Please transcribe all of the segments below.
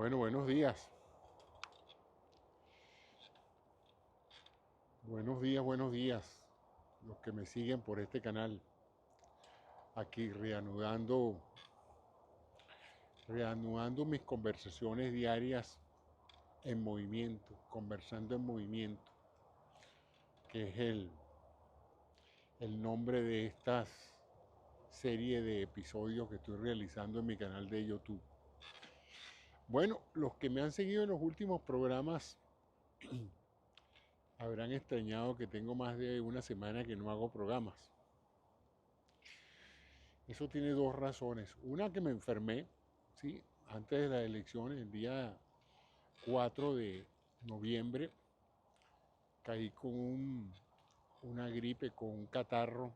Bueno, buenos días. Buenos días, buenos días. Los que me siguen por este canal. Aquí reanudando mis conversaciones diarias en movimiento, conversando en movimiento, que es el nombre de esta serie de episodios que estoy realizando en mi canal de YouTube. Bueno, los que me han seguido en los últimos programas habrán extrañado que tengo más de una semana que no hago programas. Eso tiene dos razones. Una, que me enfermé, ¿sí? Antes de las elecciones, el día 4 de noviembre, caí con una gripe, con un catarro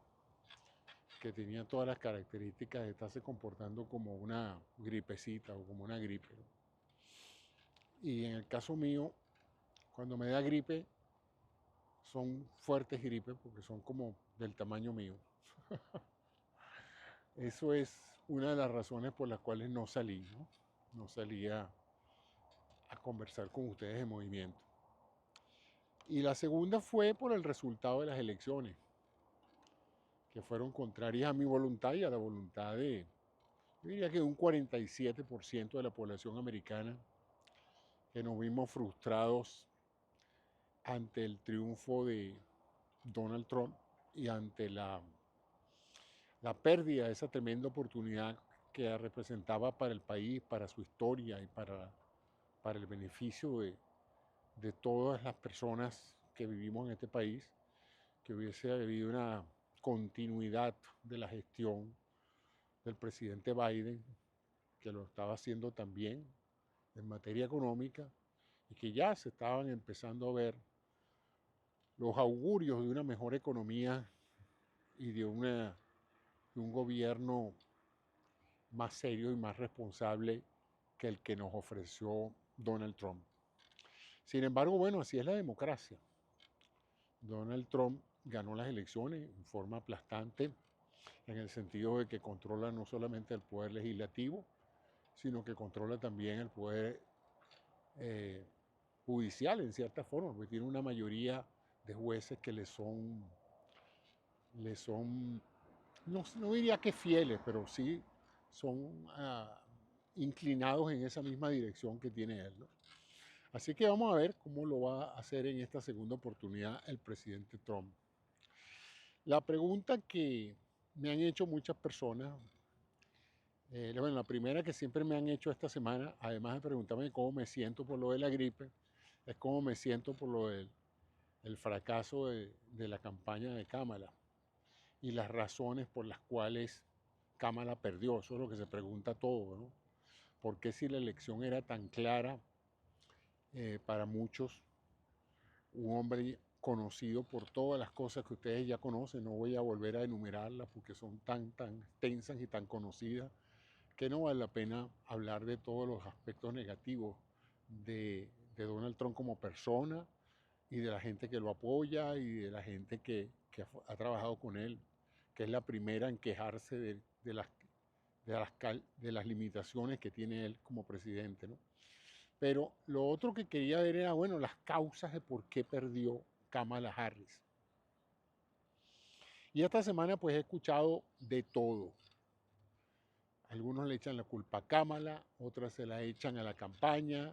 que tenía todas las características de estarse comportando como una gripecita o como una gripe, ¿no? Y en el caso mío, cuando me da gripe, son fuertes gripes porque son como del tamaño mío. Eso es una de las razones por las cuales no salí, ¿no? No salí a conversar con ustedes en movimiento. Y la segunda fue por el resultado de las elecciones, que fueron contrarias a mi voluntad y a la voluntad yo diría que un 47% de la población americana, que nos vimos frustrados ante el triunfo de Donald Trump y ante la pérdida de esa tremenda oportunidad que representaba para el país, para su historia y para el beneficio de todas las personas que vivimos en este país, que hubiese habido una continuidad de la gestión del presidente Biden, que lo estaba haciendo también en materia económica, y que ya se estaban empezando a ver los augurios de una mejor economía y de un gobierno más serio y más responsable que el que nos ofreció Donald Trump. Sin embargo, bueno, así es la democracia. Donald Trump ganó las elecciones en forma aplastante, en el sentido de que controla no solamente el poder legislativo, sino que controla también el poder eh, judicial en cierta forma, porque tiene una mayoría de jueces que le son no diría que fieles, pero sí son inclinados en esa misma dirección que tiene él, ¿no? Así que vamos a ver cómo lo va a hacer en esta segunda oportunidad el presidente Trump. La pregunta que me han hecho muchas personas, bueno, la primera que siempre me han hecho esta semana, además de preguntarme cómo me siento por lo de la gripe, es cómo me siento por lo del el fracaso de la campaña de Kamala y las razones por las cuales Kamala perdió. Eso es lo que se pregunta todo, ¿no? ¿Por qué, si la elección era tan clara para muchos, un hombre conocido por todas las cosas que ustedes ya conocen, no voy a volver a enumerarlas porque son tan extensas y tan conocidas, que no vale la pena hablar de todos los aspectos negativos de Donald Trump como persona y de la gente que lo apoya y de la gente que ha trabajado con él, que es la primera en quejarse de las limitaciones que tiene él como presidente, ¿no? Pero lo otro que quería ver era, bueno, las causas de por qué perdió Kamala Harris. Y esta semana pues he escuchado de todo. Algunos le echan la culpa a Kamala, otras se la echan a la campaña,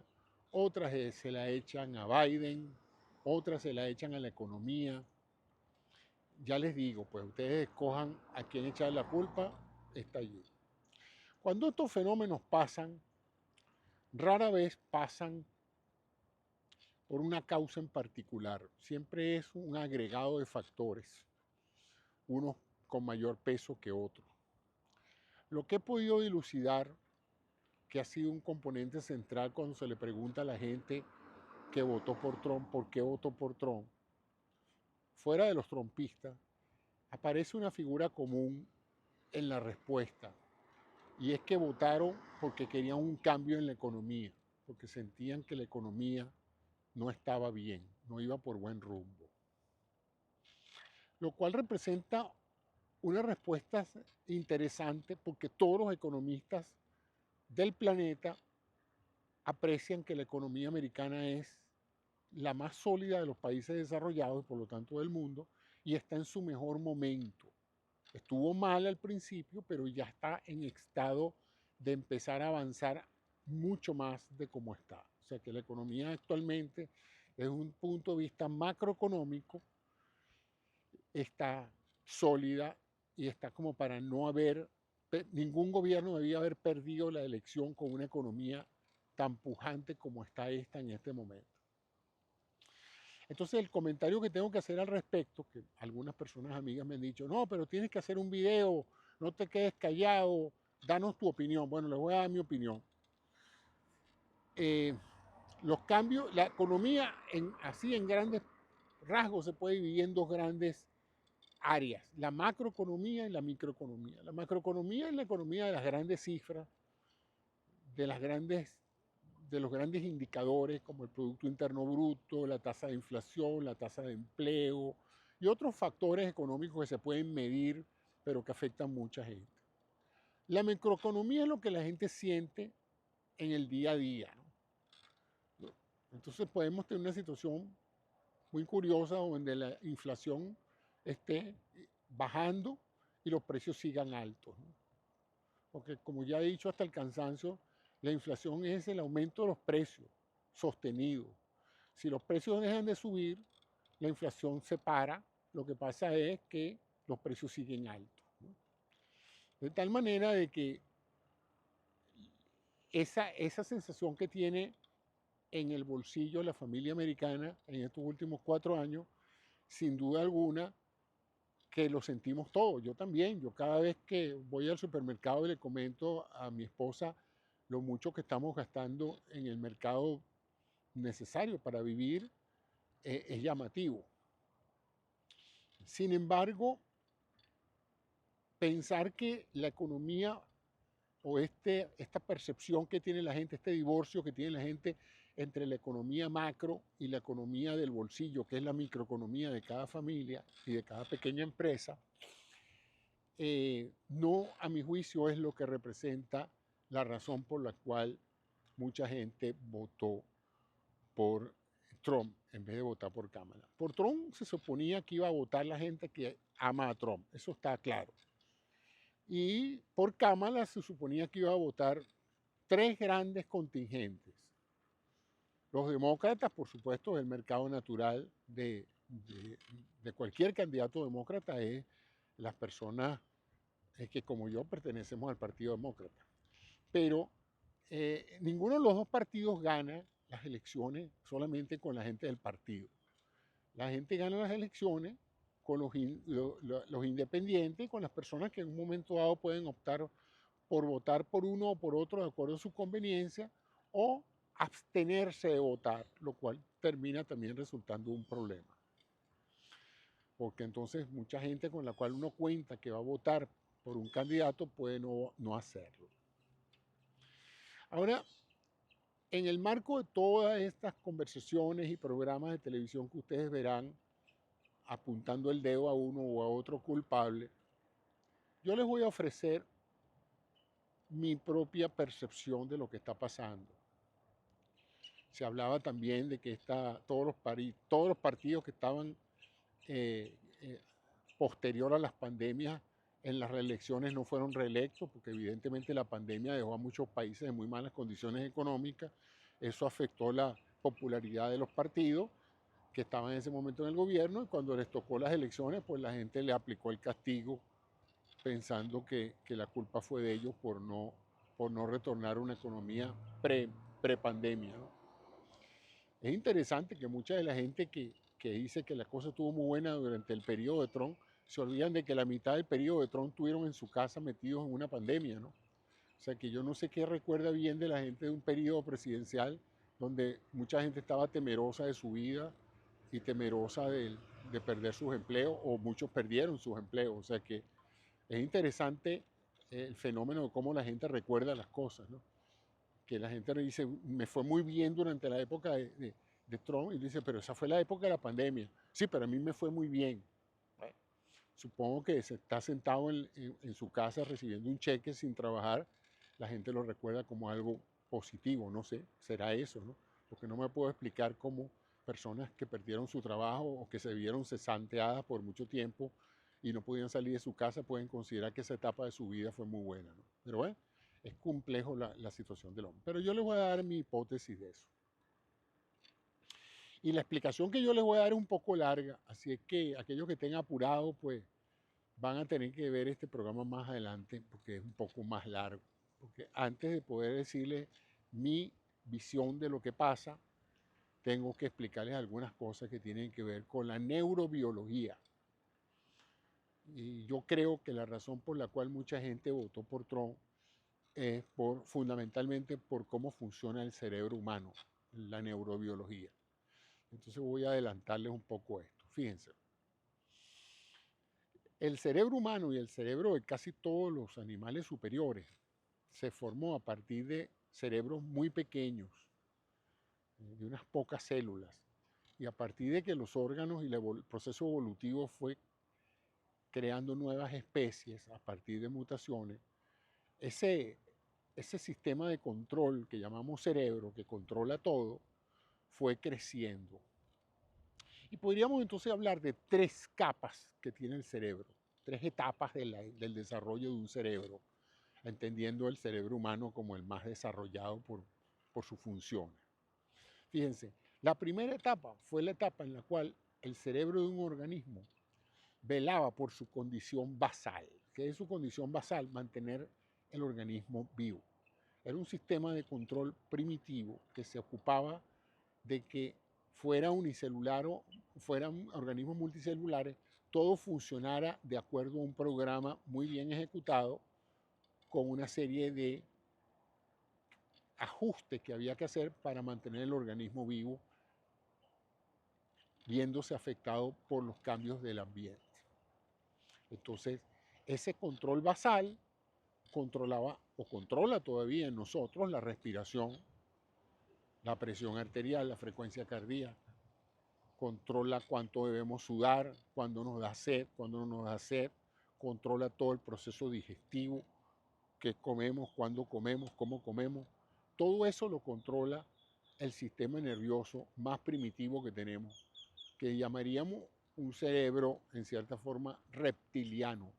otras se la echan a Biden, otras se la echan a la economía. Ya les digo, pues ustedes escojan a quién echar la culpa, está allí. Cuando estos fenómenos pasan, rara vez pasan por una causa en particular, siempre es un agregado de factores, unos con mayor peso que otros. Lo que he podido dilucidar, que ha sido un componente central cuando se le pregunta a la gente que votó por Trump, por qué votó por Trump, fuera de los trumpistas, aparece una figura común en la respuesta, y es que votaron porque querían un cambio en la economía, porque sentían que la economía no estaba bien, no iba por buen rumbo. Lo cual representa una respuesta interesante porque todos los economistas del planeta aprecian que la economía americana es la más sólida de los países desarrollados y por lo tanto del mundo, y está en su mejor momento. Estuvo mal al principio, pero ya está en estado de empezar a avanzar mucho más de cómo está. O sea que la economía actualmente, desde un punto de vista macroeconómico, está sólida y está como para no haber, ningún gobierno debía haber perdido la elección con una economía tan pujante como está esta en este momento. Entonces el comentario que tengo que hacer al respecto, que algunas personas amigas me han dicho, no, pero tienes que hacer un video, no te quedes callado, danos tu opinión. Bueno, les voy a dar mi opinión. Los cambios, la economía así en grandes rasgos se puede dividir en dos grandes áreas, la macroeconomía y la microeconomía. La macroeconomía es la economía de las grandes cifras, de las grandes de los grandes indicadores como el Producto Interno Bruto, la tasa de inflación, la tasa de empleo y otros factores económicos que se pueden medir, pero que afectan a mucha gente. La microeconomía es lo que la gente siente en el día a día, ¿no? Entonces podemos tener una situación muy curiosa donde la inflación esté bajando y los precios sigan altos, ¿no? Porque como ya he dicho hasta el cansancio, la inflación es el aumento de los precios sostenido. Si los precios dejan de subir, la inflación se para, lo que pasa es que los precios siguen altos, ¿no? De tal manera de que esa sensación que tiene en el bolsillo la familia americana en estos últimos 4 años, sin duda alguna, que lo sentimos todos. Yo también, yo cada vez que voy al supermercado y le comento a mi esposa lo mucho que estamos gastando en el mercado necesario para vivir, es llamativo. Sin embargo, pensar que la economía o esta percepción que tiene la gente, este divorcio que tiene la gente entre la economía macro y la economía del bolsillo, que es la microeconomía de cada familia y de cada pequeña empresa, no, a mi juicio, es lo que representa la razón por la cual mucha gente votó por Trump en vez de votar por Kamala. Por Trump se suponía que iba a votar la gente que ama a Trump, eso está claro. Y por Kamala se suponía que iba a votar tres grandes contingentes. Los demócratas, por supuesto, el mercado natural de cualquier candidato demócrata es las personas que como yo pertenecemos al Partido Demócrata. Pero ninguno de los dos partidos gana las elecciones solamente con la gente del partido. La gente gana las elecciones con los independientes, con las personas que en un momento dado pueden optar por votar por uno o por otro de acuerdo a su conveniencia o abstenerse de votar, lo cual termina también resultando un problema. Porque entonces mucha gente con la cual uno cuenta que va a votar por un candidato puede no hacerlo. Ahora, en el marco de todas estas conversaciones y programas de televisión que ustedes verán apuntando el dedo a uno o a otro culpable, yo les voy a ofrecer mi propia percepción de lo que está pasando. Se hablaba también de que todos los partidos que estaban eh, eh, posterior a las pandemias en las reelecciones no fueron reelectos, porque evidentemente la pandemia dejó a muchos países en muy malas condiciones económicas. Eso afectó la popularidad de los partidos que estaban en ese momento en el gobierno, y cuando les tocó las elecciones, pues la gente le aplicó el castigo pensando que la culpa fue de ellos por no retornar a una economía pre-pandemia, ¿no? Es interesante que mucha de la gente que dice que la cosa estuvo muy buena durante el periodo de Trump, se olvidan de que la mitad del periodo de Trump estuvieron en su casa metidos en una pandemia, ¿no? O sea que yo no sé qué recuerda bien de la gente de un periodo presidencial donde mucha gente estaba temerosa de su vida y temerosa de perder sus empleos, o muchos perdieron sus empleos. O sea que es interesante el fenómeno de cómo la gente recuerda las cosas, ¿no? Que la gente dice, me fue muy bien durante la época de Trump, y dice, pero esa fue la época de la pandemia. Sí, pero a mí me fue muy bien. Bueno, supongo que se está sentado en su casa recibiendo un cheque sin trabajar, la gente lo recuerda como algo positivo, no sé, será eso, ¿no? Porque no me puedo explicar cómo personas que perdieron su trabajo o que se vieron cesanteadas por mucho tiempo y no podían salir de su casa pueden considerar que esa etapa de su vida fue muy buena, ¿no? Pero bueno, es complejo la situación del hombre. Pero yo les voy a dar mi hipótesis de eso. Y la explicación que yo les voy a dar es un poco larga, así es que aquellos que estén apurados, pues van a tener que ver este programa más adelante porque es un poco más largo. Porque antes de poder decirles mi visión de lo que pasa, tengo que explicarles algunas cosas que tienen que ver con la neurobiología. Y yo creo que la razón por la cual mucha gente votó por Trump es fundamentalmente por cómo funciona el cerebro humano, la neurobiología. Entonces voy a adelantarles un poco esto. Fíjense, el cerebro humano y el cerebro de casi todos los animales superiores se formó a partir de cerebros muy pequeños, de unas pocas células. Y a partir de que los órganos y el proceso evolutivo fue creando nuevas especies a partir de mutaciones, ese sistema de control que llamamos cerebro, que controla todo, fue creciendo. Y podríamos entonces hablar de tres capas que tiene el cerebro, tres etapas del desarrollo de un cerebro, entendiendo el cerebro humano como el más desarrollado por sus funciones. Fíjense, la primera etapa fue la etapa en la cual el cerebro de un organismo velaba por su condición basal. ¿Qué es su condición basal? Mantener el organismo vivo. Era un sistema de control primitivo que se ocupaba de que fuera unicelular o fueran organismos multicelulares, todo funcionara de acuerdo a un programa muy bien ejecutado con una serie de ajustes que había que hacer para mantener el organismo vivo, viéndose afectado por los cambios del ambiente. Entonces, ese control basal controlaba o controla todavía en nosotros la respiración, la presión arterial, la frecuencia cardíaca, controla cuánto debemos sudar, cuándo nos da sed, cuándo no nos da sed, controla todo el proceso digestivo, qué comemos, cuándo comemos, cómo comemos. Todo eso lo controla el sistema nervioso más primitivo que tenemos, que llamaríamos un cerebro en cierta forma reptiliano,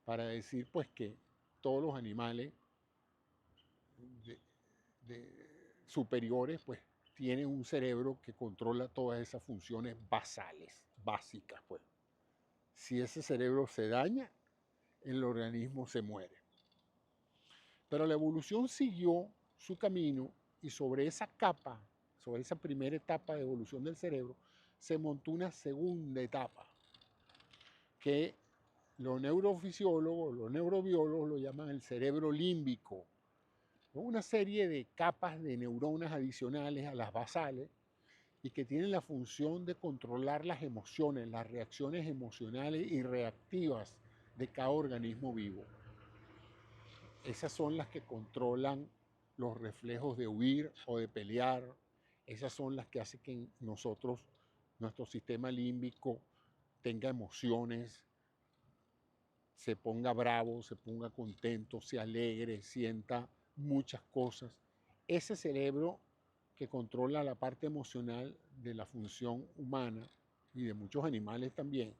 para decir pues que todos los animales de, superiores pues tienen un cerebro que controla todas esas funciones basales, básicas pues. Si ese cerebro se daña, el organismo se muere. Pero la evolución siguió su camino y sobre esa capa, sobre esa primera etapa de evolución del cerebro, se montó una segunda etapa que los neurofisiólogos, los neurobiólogos lo llaman el cerebro límbico. Una serie de capas de neuronas adicionales a las basales y que tienen la función de controlar las emociones, las reacciones emocionales y reactivas de cada organismo vivo. Esas son las que controlan los reflejos de huir o de pelear. Esas son las que hacen que nosotros, nuestro sistema límbico, tenga emociones, se ponga bravo, se ponga contento, se alegre, sienta muchas cosas. Ese cerebro que controla la parte emocional de la función humana y de muchos animales también,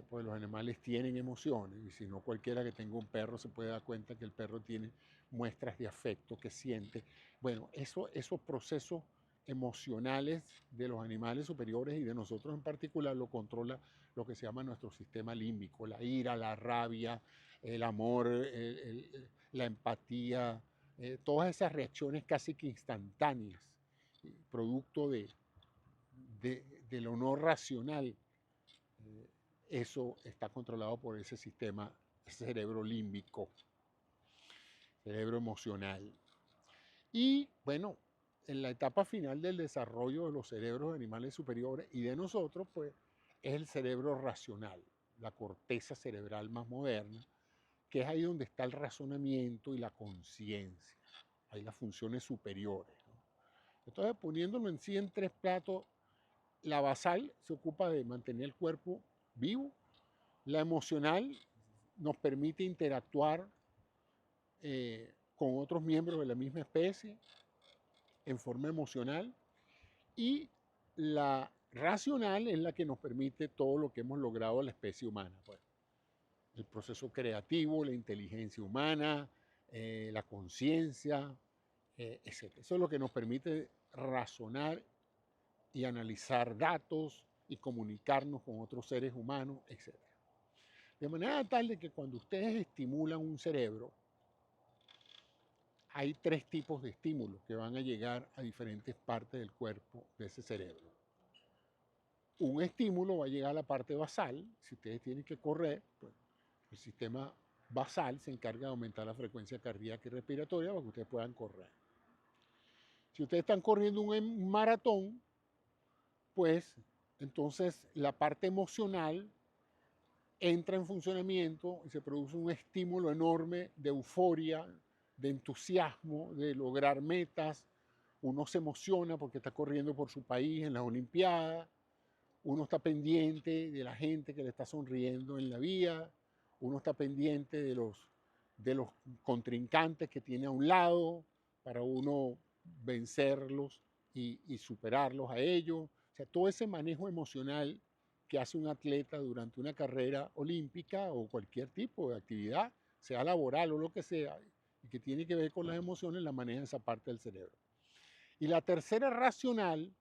pues los animales tienen emociones y si no cualquiera que tenga un perro se puede dar cuenta que el perro tiene muestras de afecto, que siente. Bueno, esos procesos emocionales de los animales superiores y de nosotros en particular lo controla lo que se llama nuestro sistema límbico, la ira, la rabia, el amor, la empatía, todas esas reacciones casi que instantáneas, producto del honor racional. Eso está controlado por ese sistema cerebro límbico, cerebro emocional. Y bueno, en la etapa final del desarrollo de los cerebros de animales superiores y de nosotros, pues es el cerebro racional, la corteza cerebral más moderna, que es ahí donde está el razonamiento y la conciencia, ahí las funciones superiores, ¿no? Entonces, poniéndolo en sí en tres platos, la basal se ocupa de mantener el cuerpo vivo, la emocional nos permite interactuar con otros miembros de la misma especie en forma emocional, y la racional es la que nos permite todo lo que hemos logrado en la especie humana. Pues, el proceso creativo, la inteligencia humana, la conciencia, etc. Eso es lo que nos permite razonar y analizar datos y comunicarnos con otros seres humanos, etc. De manera tal de que cuando ustedes estimulan un cerebro, hay tres tipos de estímulos que van a llegar a diferentes partes del cuerpo de ese cerebro. Un estímulo va a llegar a la parte basal. Si ustedes tienen que correr, pues el sistema basal se encarga de aumentar la frecuencia cardíaca y respiratoria para que ustedes puedan correr. Si ustedes están corriendo un maratón, pues entonces la parte emocional entra en funcionamiento y se produce un estímulo enorme de euforia, de entusiasmo, de lograr metas. Uno se emociona porque está corriendo por su país en las Olimpiadas. Uno está pendiente de la gente que le está sonriendo en la vía. Uno está pendiente de los contrincantes que tiene a un lado para uno vencerlos y superarlos a ellos. O sea, todo ese manejo emocional que hace un atleta durante una carrera olímpica o cualquier tipo de actividad, sea laboral o lo que sea, y que tiene que ver con las emociones, la maneja esa parte del cerebro. Y la tercera racional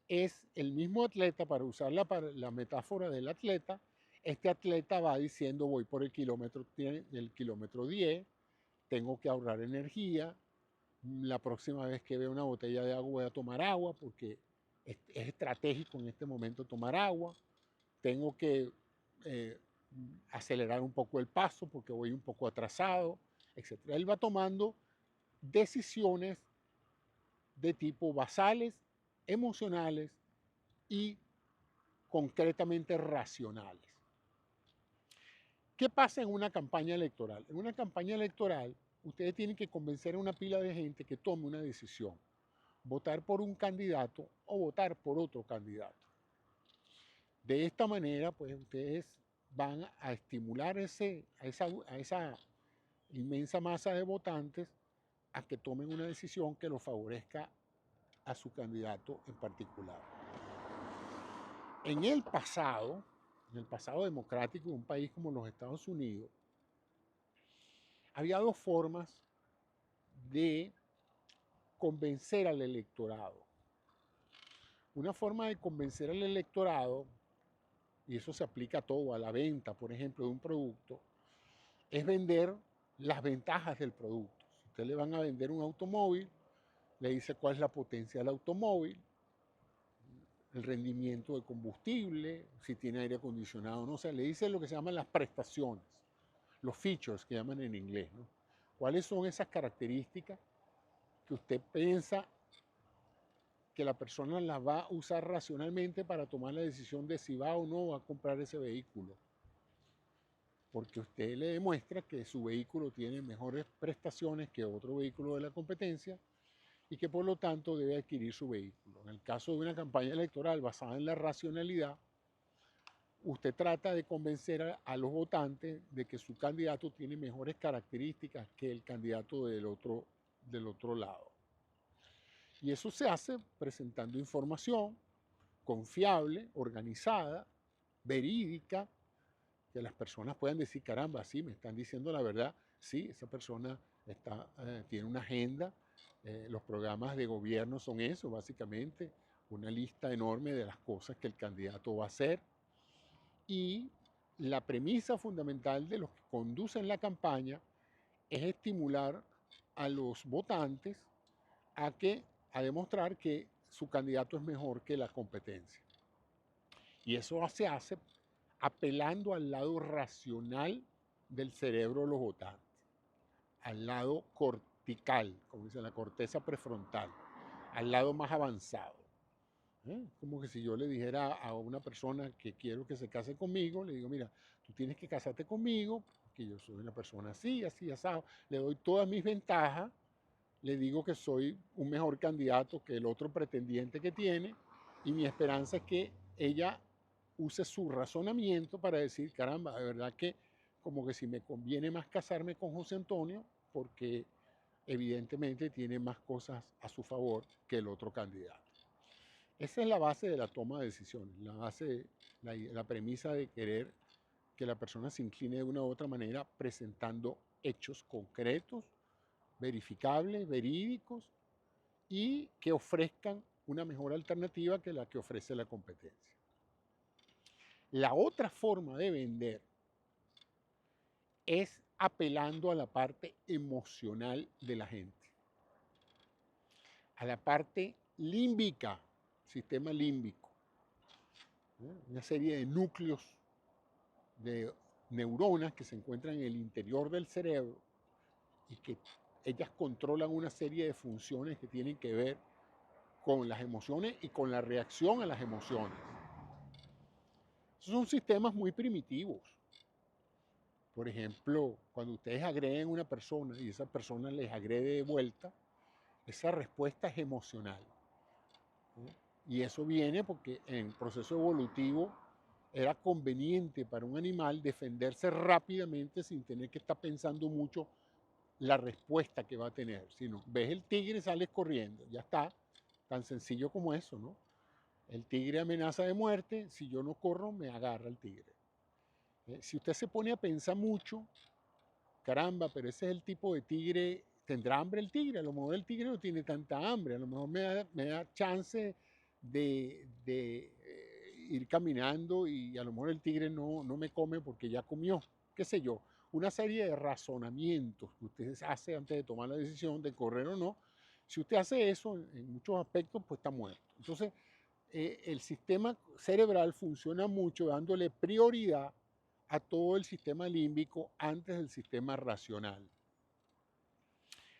es el mismo atleta, para usar la metáfora del atleta. Este atleta va diciendo: voy por el kilómetro 10, tengo que ahorrar energía, la próxima vez que vea una botella de agua voy a tomar agua porque es estratégico en este momento tomar agua, tengo que eh, acelerar un poco el paso porque voy un poco atrasado, etc. Él va tomando decisiones de tipo basales, emocionales y concretamente racionales. ¿Qué pasa en una campaña electoral? En una campaña electoral, ustedes tienen que convencer a una pila de gente que tome una decisión: votar por un candidato o votar por otro candidato. De esta manera, pues ustedes van a estimular a esa inmensa masa de votantes a que tomen una decisión que los favorezca a su candidato en particular. En el pasado democrático de un país como los Estados Unidos, había dos formas de convencer al electorado. Una forma de convencer al electorado, y eso se aplica a todo, a la venta, por ejemplo, de un producto, es vender las ventajas del producto. Si ustedes le van a vender un automóvil, le dice cuál es la potencia del automóvil, el rendimiento de combustible, si tiene aire acondicionado o no, o sea, le dice lo que se llaman las prestaciones, los features que llaman en inglés, ¿no? ¿Cuáles son esas características que usted piensa que la persona las va a usar racionalmente para tomar la decisión de si va o no a comprar ese vehículo? Porque usted le demuestra que su vehículo tiene mejores prestaciones que otro vehículo de la competencia y que por lo tanto debe adquirir su vehículo. En el caso de una campaña electoral basada en la racionalidad, usted trata de convencer a los votantes de que su candidato tiene mejores características que el candidato del otro lado. Y eso se hace presentando información confiable, organizada, verídica, que las personas puedan decir: caramba, sí, me están diciendo la verdad, sí, esa persona tiene una agenda, los programas de gobierno son eso, básicamente, una lista enorme de las cosas que el candidato va a hacer. Y la premisa fundamental de los que conducen la campaña es estimular a los votantes a demostrar que su candidato es mejor que la competencia. Y eso se hace apelando al lado racional del cerebro de los votantes, al lado cortical, como dice, la corteza prefrontal, al lado más avanzado. Como que si yo le dijera a una persona que quiero que se case conmigo, le digo: mira, tú tienes que casarte conmigo, porque yo soy una persona así, así, asado. Le doy todas mis ventajas, le digo que soy un mejor candidato que el otro pretendiente que tiene, y mi esperanza es que ella use su razonamiento para decir: caramba, de verdad que como que si me conviene más casarme con José Antonio, porque evidentemente tiene más cosas a su favor que el otro candidato. Esa es la base de la toma de decisiones, la base, la premisa de querer que la persona se incline de una u otra manera presentando hechos concretos, verificables, verídicos y que ofrezcan una mejor alternativa que la que ofrece la competencia. La otra forma de vender es apelando a la parte emocional de la gente, a la parte límbica, sistema límbico, una serie de núcleos de neuronas que se encuentran en el interior del cerebro y que ellas controlan una serie de funciones que tienen que ver con las emociones y con la reacción a las emociones. Esos son sistemas muy primitivos. Por ejemplo, cuando ustedes agreden a una persona y esa persona les agrede de vuelta, esa respuesta es emocional. Y eso viene porque en el proceso evolutivo era conveniente para un animal defenderse rápidamente sin tener que estar pensando mucho la respuesta que va a tener, sino ves el tigre y sales corriendo, ya está, tan sencillo como eso, ¿no? El tigre amenaza de muerte, si yo no corro me agarra el tigre. Si usted se pone a pensar mucho, caramba, pero ese es el tipo de tigre, ¿tendrá hambre el tigre? A lo mejor el tigre no tiene tanta hambre, a lo mejor me da chance de ir caminando y a lo mejor el tigre no me come porque ya comió, qué sé yo. Una serie de razonamientos que usted hace antes de tomar la decisión de correr o no. Si usted hace eso en muchos aspectos, pues está muerto. Entonces, el sistema cerebral funciona mucho dándole prioridad a todo el sistema límbico antes del sistema racional.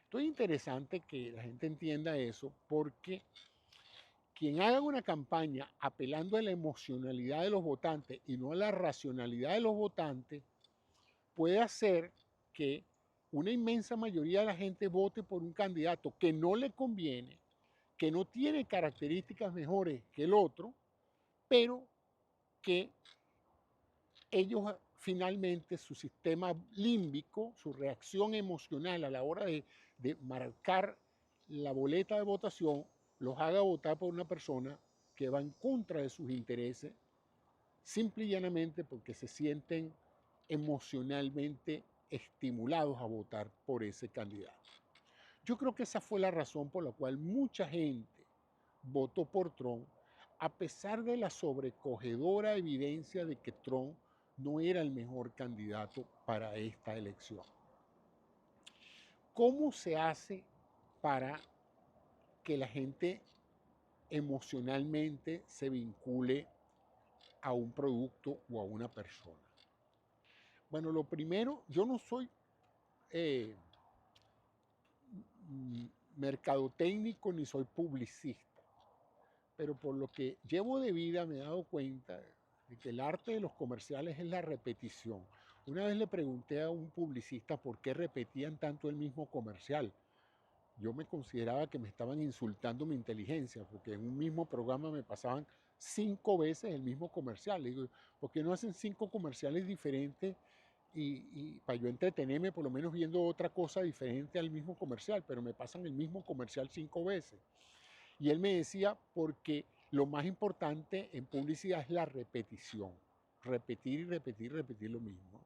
Entonces es interesante que la gente entienda eso porque quien haga una campaña apelando a la emocionalidad de los votantes y no a la racionalidad de los votantes puede hacer que una inmensa mayoría de la gente vote por un candidato que no le conviene, que no tiene características mejores que el otro, pero que ellos finalmente su sistema límbico, su reacción emocional a la hora de marcar la boleta de votación, los haga votar por una persona que va en contra de sus intereses, simple y llanamente porque se sienten emocionalmente estimulados a votar por ese candidato. Yo creo que esa fue la razón por la cual mucha gente votó por Trump, a pesar de la sobrecogedora evidencia de que Trump no era el mejor candidato para esta elección. ¿Cómo se hace para que la gente emocionalmente se vincule a un producto o a una persona? Bueno, lo primero, yo no soy mercadotécnico ni soy publicista, pero por lo que llevo de vida me he dado cuenta de que el arte de los comerciales es la repetición. Una vez le pregunté a un publicista por qué repetían tanto el mismo comercial. Yo me consideraba que me estaban insultando mi inteligencia, porque en un mismo programa me pasaban 5 veces el mismo comercial. Le digo, ¿por qué no hacen 5 comerciales diferentes y para yo entretenerme por lo menos viendo otra cosa diferente al mismo comercial? Pero me pasan el mismo comercial 5 veces. Y él me decía, porque lo más importante en publicidad es la repetición. Repetir y repetir, repetir lo mismo.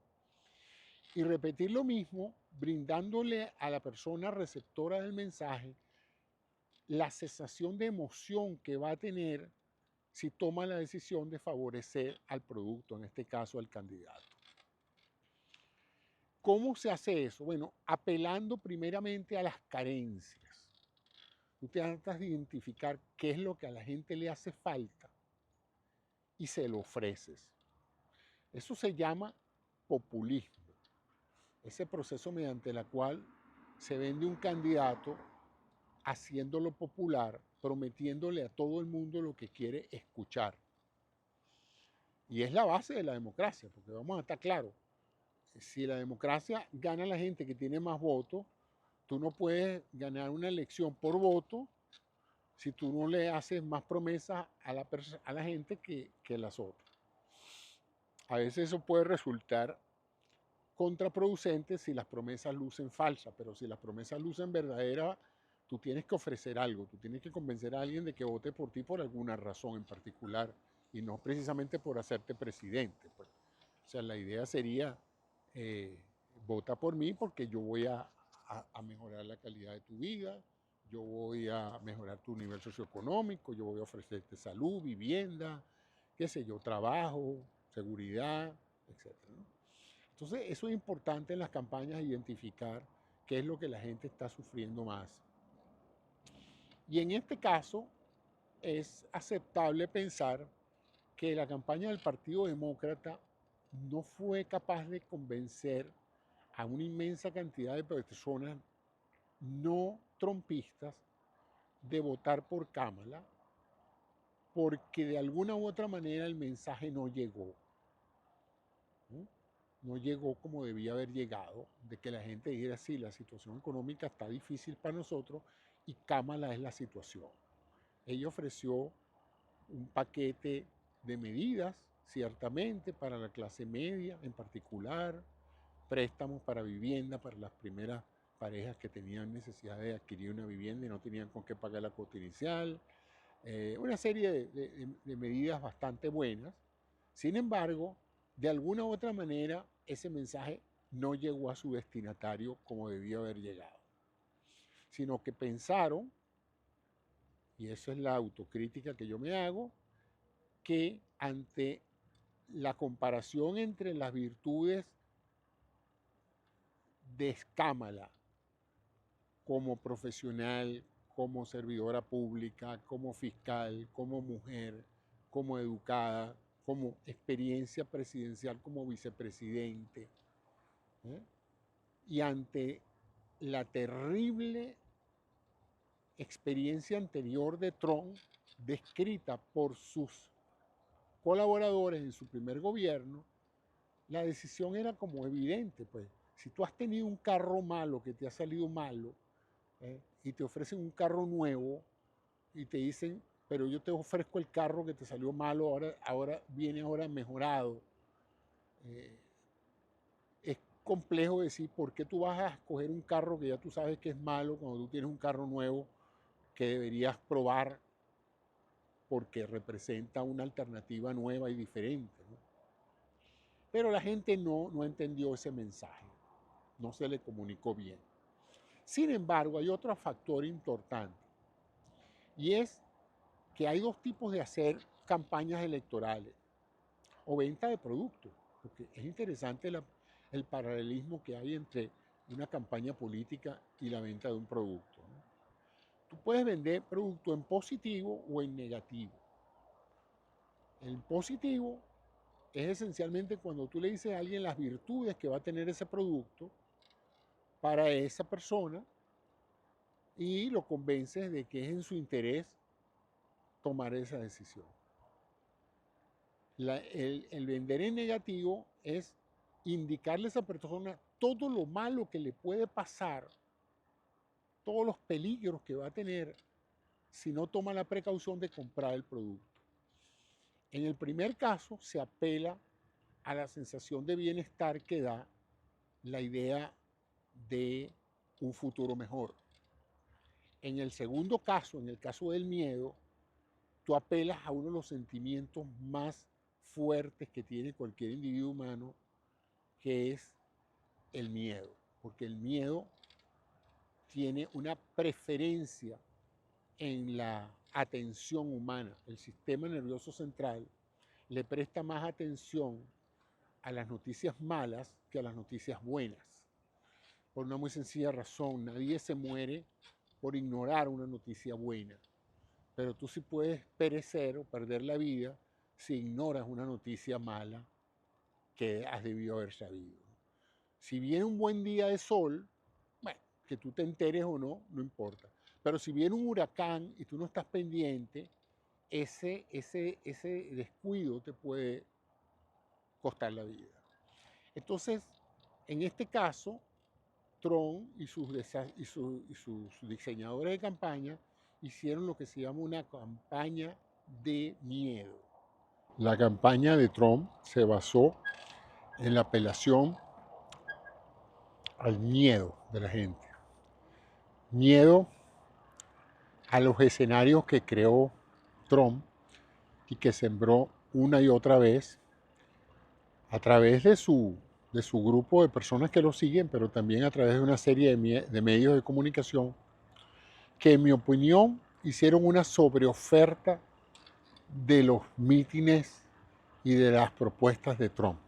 Y repetir lo mismo brindándole a la persona receptora del mensaje la sensación de emoción que va a tener si toma la decisión de favorecer al producto, en este caso al candidato. ¿Cómo se hace eso? Bueno, apelando primeramente a las carencias. Tú tratas de identificar qué es lo que a la gente le hace falta y se lo ofreces. Eso se llama populismo. Ese proceso mediante el cual se vende un candidato haciéndolo popular, prometiéndole a todo el mundo lo que quiere escuchar. Y es la base de la democracia, porque vamos a estar claros, si la democracia gana la gente que tiene más votos, tú no puedes ganar una elección por voto si tú no le haces más promesas a la gente que las otras. A veces eso puede resultar contraproducente si las promesas lucen falsas, pero si las promesas lucen verdaderas, tú tienes que ofrecer algo, tú tienes que convencer a alguien de que vote por ti por alguna razón en particular y no precisamente por hacerte presidente. Pues. O sea, la idea sería, eh, vota por mí porque yo voy a mejorar la calidad de tu vida, yo voy a mejorar tu nivel socioeconómico, yo voy a ofrecerte salud, vivienda, qué sé yo, trabajo, seguridad, etcétera, ¿no? Entonces, eso es importante en las campañas, identificar qué es lo que la gente está sufriendo más. Y en este caso, es aceptable pensar que la campaña del Partido Demócrata no fue capaz de convencer a una inmensa cantidad de personas no trumpistas de votar por Kamala, porque de alguna u otra manera el mensaje no llegó. No llegó como debía haber llegado, de que la gente dijera, sí, la situación económica está difícil para nosotros y Kamala es la situación. Ella ofreció un paquete de medidas, ciertamente, para la clase media en particular, préstamos para vivienda para las primeras parejas que tenían necesidad de adquirir una vivienda y no tenían con qué pagar la cuota inicial, una serie de medidas bastante buenas. Sin embargo, de alguna u otra manera, ese mensaje no llegó a su destinatario como debía haber llegado, sino que pensaron, y eso es la autocrítica que yo me hago, que ante la comparación entre las virtudes de Kamala como profesional, como servidora pública, como fiscal, como mujer, como educada, como experiencia presidencial como vicepresidente, ¿eh? Y ante la terrible experiencia anterior de Trump, descrita por sus colaboradores en su primer gobierno, la decisión era como evidente, pues. Si tú has tenido un carro malo que te ha salido malo, y te ofrecen un carro nuevo y te dicen, pero yo te ofrezco el carro que te salió malo, ahora viene ahora mejorado. Eh, es complejo decir por qué tú vas a escoger un carro que ya tú sabes que es malo cuando tú tienes un carro nuevo que deberías probar porque representa una alternativa nueva y diferente, ¿no? Pero la gente no entendió ese mensaje, no se le comunicó bien. Sin embargo, hay otro factor importante y es que hay dos tipos de hacer campañas electorales o venta de productos, porque es interesante el paralelismo que hay entre una campaña política y la venta de un producto, ¿no? Tú puedes vender producto en positivo o en negativo. El positivo es esencialmente cuando tú le dices a alguien las virtudes que va a tener ese producto para esa persona y lo convences de que es en su interés tomar esa decisión. El vender en negativo es indicarle a esa persona todo lo malo que le puede pasar, todos los peligros que va a tener si no toma la precaución de comprar el producto. En el primer caso se apela a la sensación de bienestar que da la idea de un futuro mejor. En el segundo caso, en el caso del miedo, tú apelas a uno de los sentimientos más fuertes que tiene cualquier individuo humano, que es el miedo, porque el miedo tiene una preferencia en la atención humana. El sistema nervioso central le presta más atención a las noticias malas que a las noticias buenas. Por una muy sencilla razón, nadie se muere por ignorar una noticia buena, pero tú sí puedes perecer o perder la vida si ignoras una noticia mala que has debido haber sabido. Si viene un buen día de sol, bueno, que tú te enteres o no, no importa. Pero si viene un huracán y tú no estás pendiente, ese descuido te puede costar la vida. Entonces, en este caso, Trump y sus diseñadores de campaña hicieron lo que se llama una campaña de miedo. La campaña de Trump se basó en la apelación al miedo de la gente. Miedo a los escenarios que creó Trump y que sembró una y otra vez a través de su grupo de personas que lo siguen, pero también a través de una serie de medios de comunicación que, en mi opinión, hicieron una sobreoferta de los mítines y de las propuestas de Trump.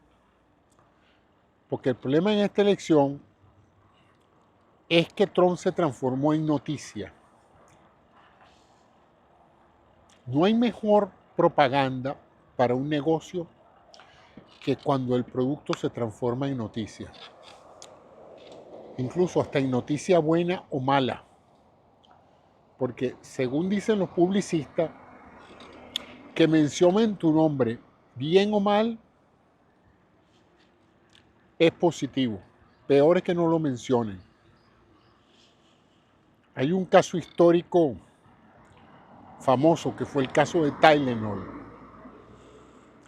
Porque el problema en esta elección es que Trump se transformó en noticia. No hay mejor propaganda para un negocio que cuando el producto se transforma en noticia. Incluso hasta en noticia buena o mala. Porque según dicen los publicistas, que mencionen tu nombre bien o mal es positivo. Peor es que no lo mencionen. Hay un caso histórico famoso que fue el caso de Tylenol.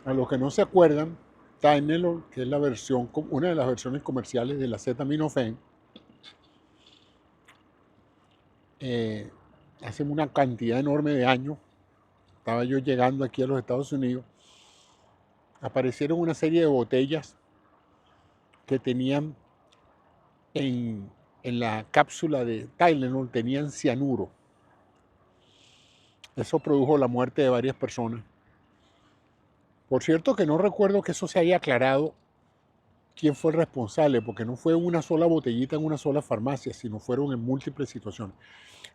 A los que no se acuerdan, Tylenol, que es una de las versiones comerciales del acetaminofén, hace una cantidad enorme de años, estaba yo llegando aquí a los Estados Unidos, aparecieron una serie de botellas que tenían en la cápsula de Tylenol, tenían cianuro. Eso produjo la muerte de varias personas. Por cierto que no recuerdo que eso se haya aclarado quién fue el responsable, porque no fue una sola botellita en una sola farmacia, sino fueron en múltiples situaciones.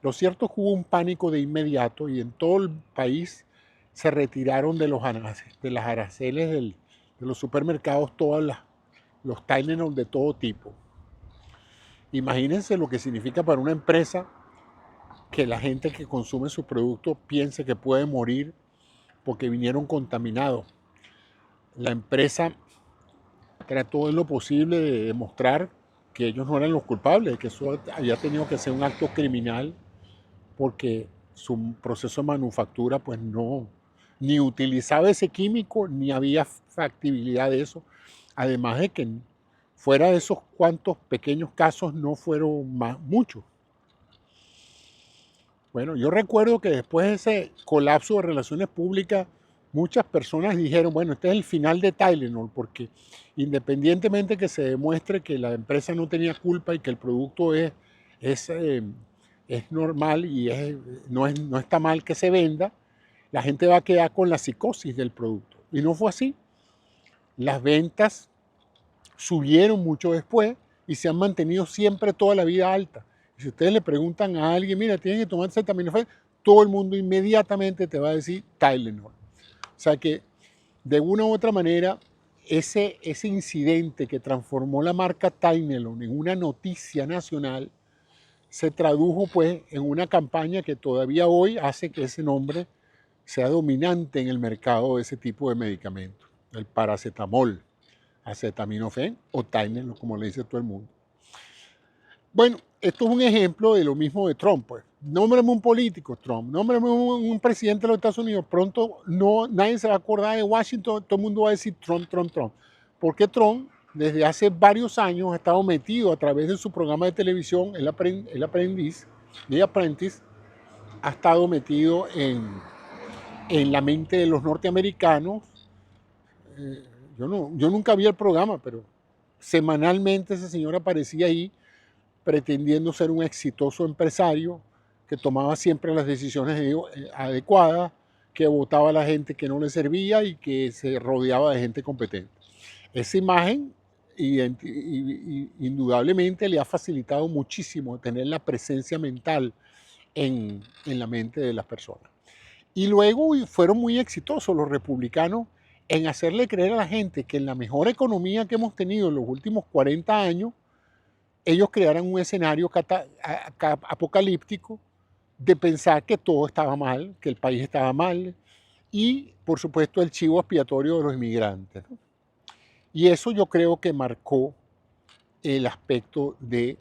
Lo cierto es que hubo un pánico de inmediato y en todo el país se retiraron de las araceles de los supermercados todos los Tylenol de todo tipo. Imagínense lo que significa para una empresa que la gente que consume su producto piense que puede morir porque vinieron contaminados. La empresa trató en lo posible de demostrar que ellos no eran los culpables, que eso había tenido que ser un acto criminal porque su proceso de manufactura pues no, ni utilizaba ese químico, ni había factibilidad de eso. Además de que fuera de esos cuantos pequeños casos no fueron muchos. Bueno, yo recuerdo que después de ese colapso de relaciones públicas, muchas personas dijeron, bueno, este es el final de Tylenol, porque independientemente que se demuestre que la empresa no tenía culpa y que el producto es normal y no está mal que se venda, la gente va a quedar con la psicosis del producto. Y no fue así. Las ventas subieron mucho después y se han mantenido siempre toda la vida altas. Y si ustedes le preguntan a alguien, mira, tienen que tomar acetaminofén, todo el mundo inmediatamente te va a decir Tylenol. O sea que, de una u otra manera, ese incidente que transformó la marca Tylenol en una noticia nacional se tradujo pues en una campaña que todavía hoy hace que ese nombre sea dominante en el mercado de ese tipo de medicamentos. El paracetamol, acetaminofén o Tylenol, como le dice todo el mundo. Bueno, esto es un ejemplo de lo mismo de Trump. Pues. Nómbrame un político, Trump. Nómbrame un presidente de los Estados Unidos. Pronto nadie se va a acordar de Washington. Todo el mundo va a decir Trump, Trump, Trump. Porque Trump, desde hace varios años, ha estado metido a través de su programa de televisión, El Aprendiz, The Apprentice, ha estado metido en la mente de los norteamericanos. Yo nunca vi el programa, pero semanalmente ese señor aparecía ahí pretendiendo ser un exitoso empresario que tomaba siempre las decisiones adecuadas, que votaba a la gente que no le servía y que se rodeaba de gente competente. Esa imagen indudablemente le ha facilitado muchísimo tener la presencia mental en la mente de las personas. Y luego fueron muy exitosos los republicanos en hacerle creer a la gente que en la mejor economía que hemos tenido en los últimos 40 años, ellos crearon un escenario apocalíptico de pensar que todo estaba mal, que el país estaba mal y, por supuesto, el chivo expiatorio de los inmigrantes. ¿No? Y eso yo creo que marcó el aspecto de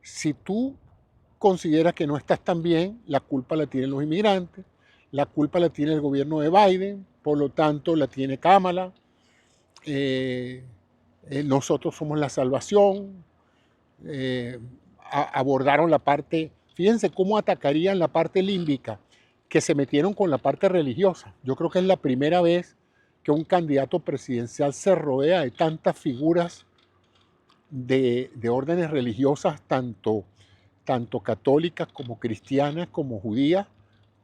si tú consideras que no estás tan bien, la culpa la tienen los inmigrantes, la culpa la tiene el gobierno de Biden, por lo tanto la tiene Kamala, nosotros somos la salvación. eh, abordaron la parte, fíjense cómo atacarían la parte límbica, que se metieron con la parte religiosa. Yo creo que es la primera vez que un candidato presidencial se rodea de tantas figuras de órdenes religiosas, tanto católicas como cristianas como judías,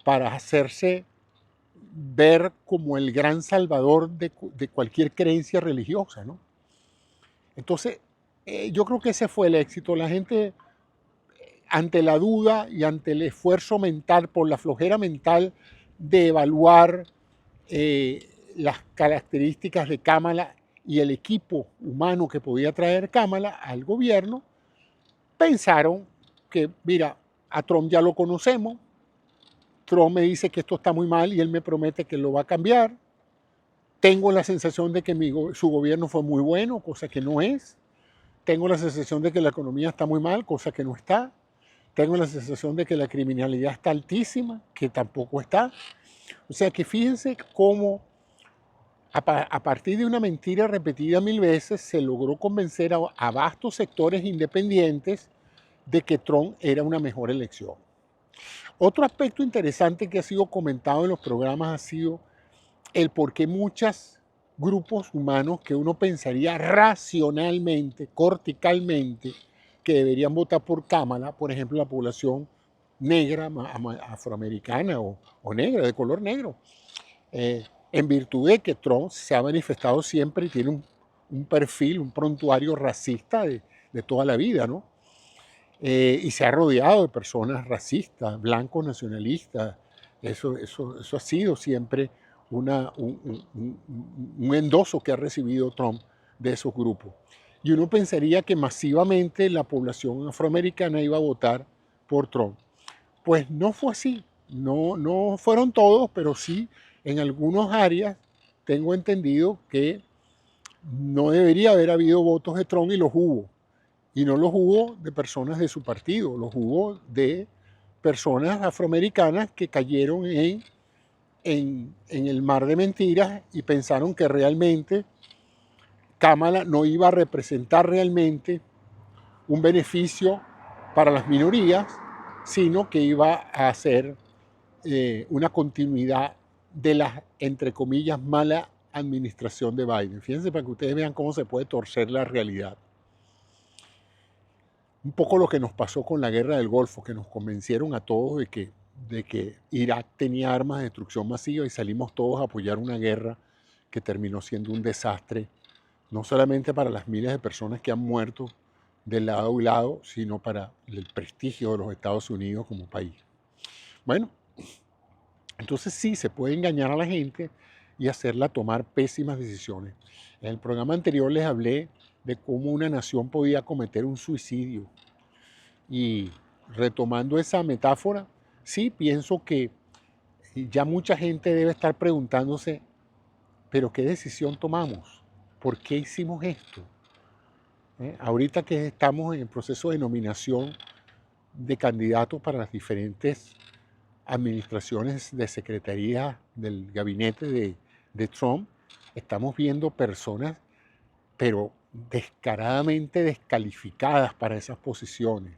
para hacerse ver como el gran salvador de cualquier creencia religiosa, ¿no? Entonces, yo creo que ese fue el éxito. La gente, ante la duda y ante el esfuerzo mental, por la flojera mental de evaluar las características de Kamala y el equipo humano que podía traer Kamala al gobierno, pensaron que, mira, a Trump ya lo conocemos, Trump me dice que esto está muy mal y él me promete que lo va a cambiar. Tengo la sensación de que su gobierno fue muy bueno, cosa que no es. Tengo la sensación de que la economía está muy mal, cosa que no está. Tengo la sensación de que la criminalidad está altísima, que tampoco está. O sea que fíjense cómo a partir de una mentira repetida 1000 veces se logró convencer a vastos sectores independientes de que Trump era una mejor elección. Otro aspecto interesante que ha sido comentado en los programas ha sido el por qué muchos grupos humanos que uno pensaría racionalmente, corticalmente, que deberían votar por Kamala, por ejemplo, la población negra, afroamericana o negra, de color negro, en virtud de que Trump se ha manifestado siempre y tiene un perfil, un prontuario racista de toda la vida, ¿no? Y se ha rodeado de personas racistas, blancos nacionalistas. Eso ha sido siempre un endoso que ha recibido Trump de esos grupos. Y uno pensaría que masivamente la población afroamericana iba a votar por Trump. Pues no fue así. No fueron todos, pero sí en algunas áreas tengo entendido que no debería haber habido votos de Trump y los hubo. Y no los hubo de personas de su partido, los hubo de personas afroamericanas que cayeron en el mar de mentiras y pensaron que realmente Kamala no iba a representar realmente un beneficio para las minorías, sino que iba a ser una continuidad de la, entre comillas, mala administración de Biden. Fíjense para que ustedes vean cómo se puede torcer la realidad. Un poco lo que nos pasó con la guerra del Golfo, que nos convencieron a todos de que Irak tenía armas de destrucción masiva y salimos todos a apoyar una guerra que terminó siendo un desastre, no solamente para las miles de personas que han muerto de lado y lado, sino para el prestigio de los Estados Unidos como país. Bueno, entonces sí, se puede engañar a la gente y hacerla tomar pésimas decisiones. En el programa anterior les hablé de cómo una nación podía cometer un suicidio. Y retomando esa metáfora, sí, pienso que ya mucha gente debe estar preguntándose, pero ¿qué decisión tomamos? ¿Por qué hicimos esto? Ahorita que estamos en el proceso de nominación de candidatos para las diferentes administraciones de secretaría del gabinete de Trump, estamos viendo personas, pero descaradamente descalificadas para esas posiciones,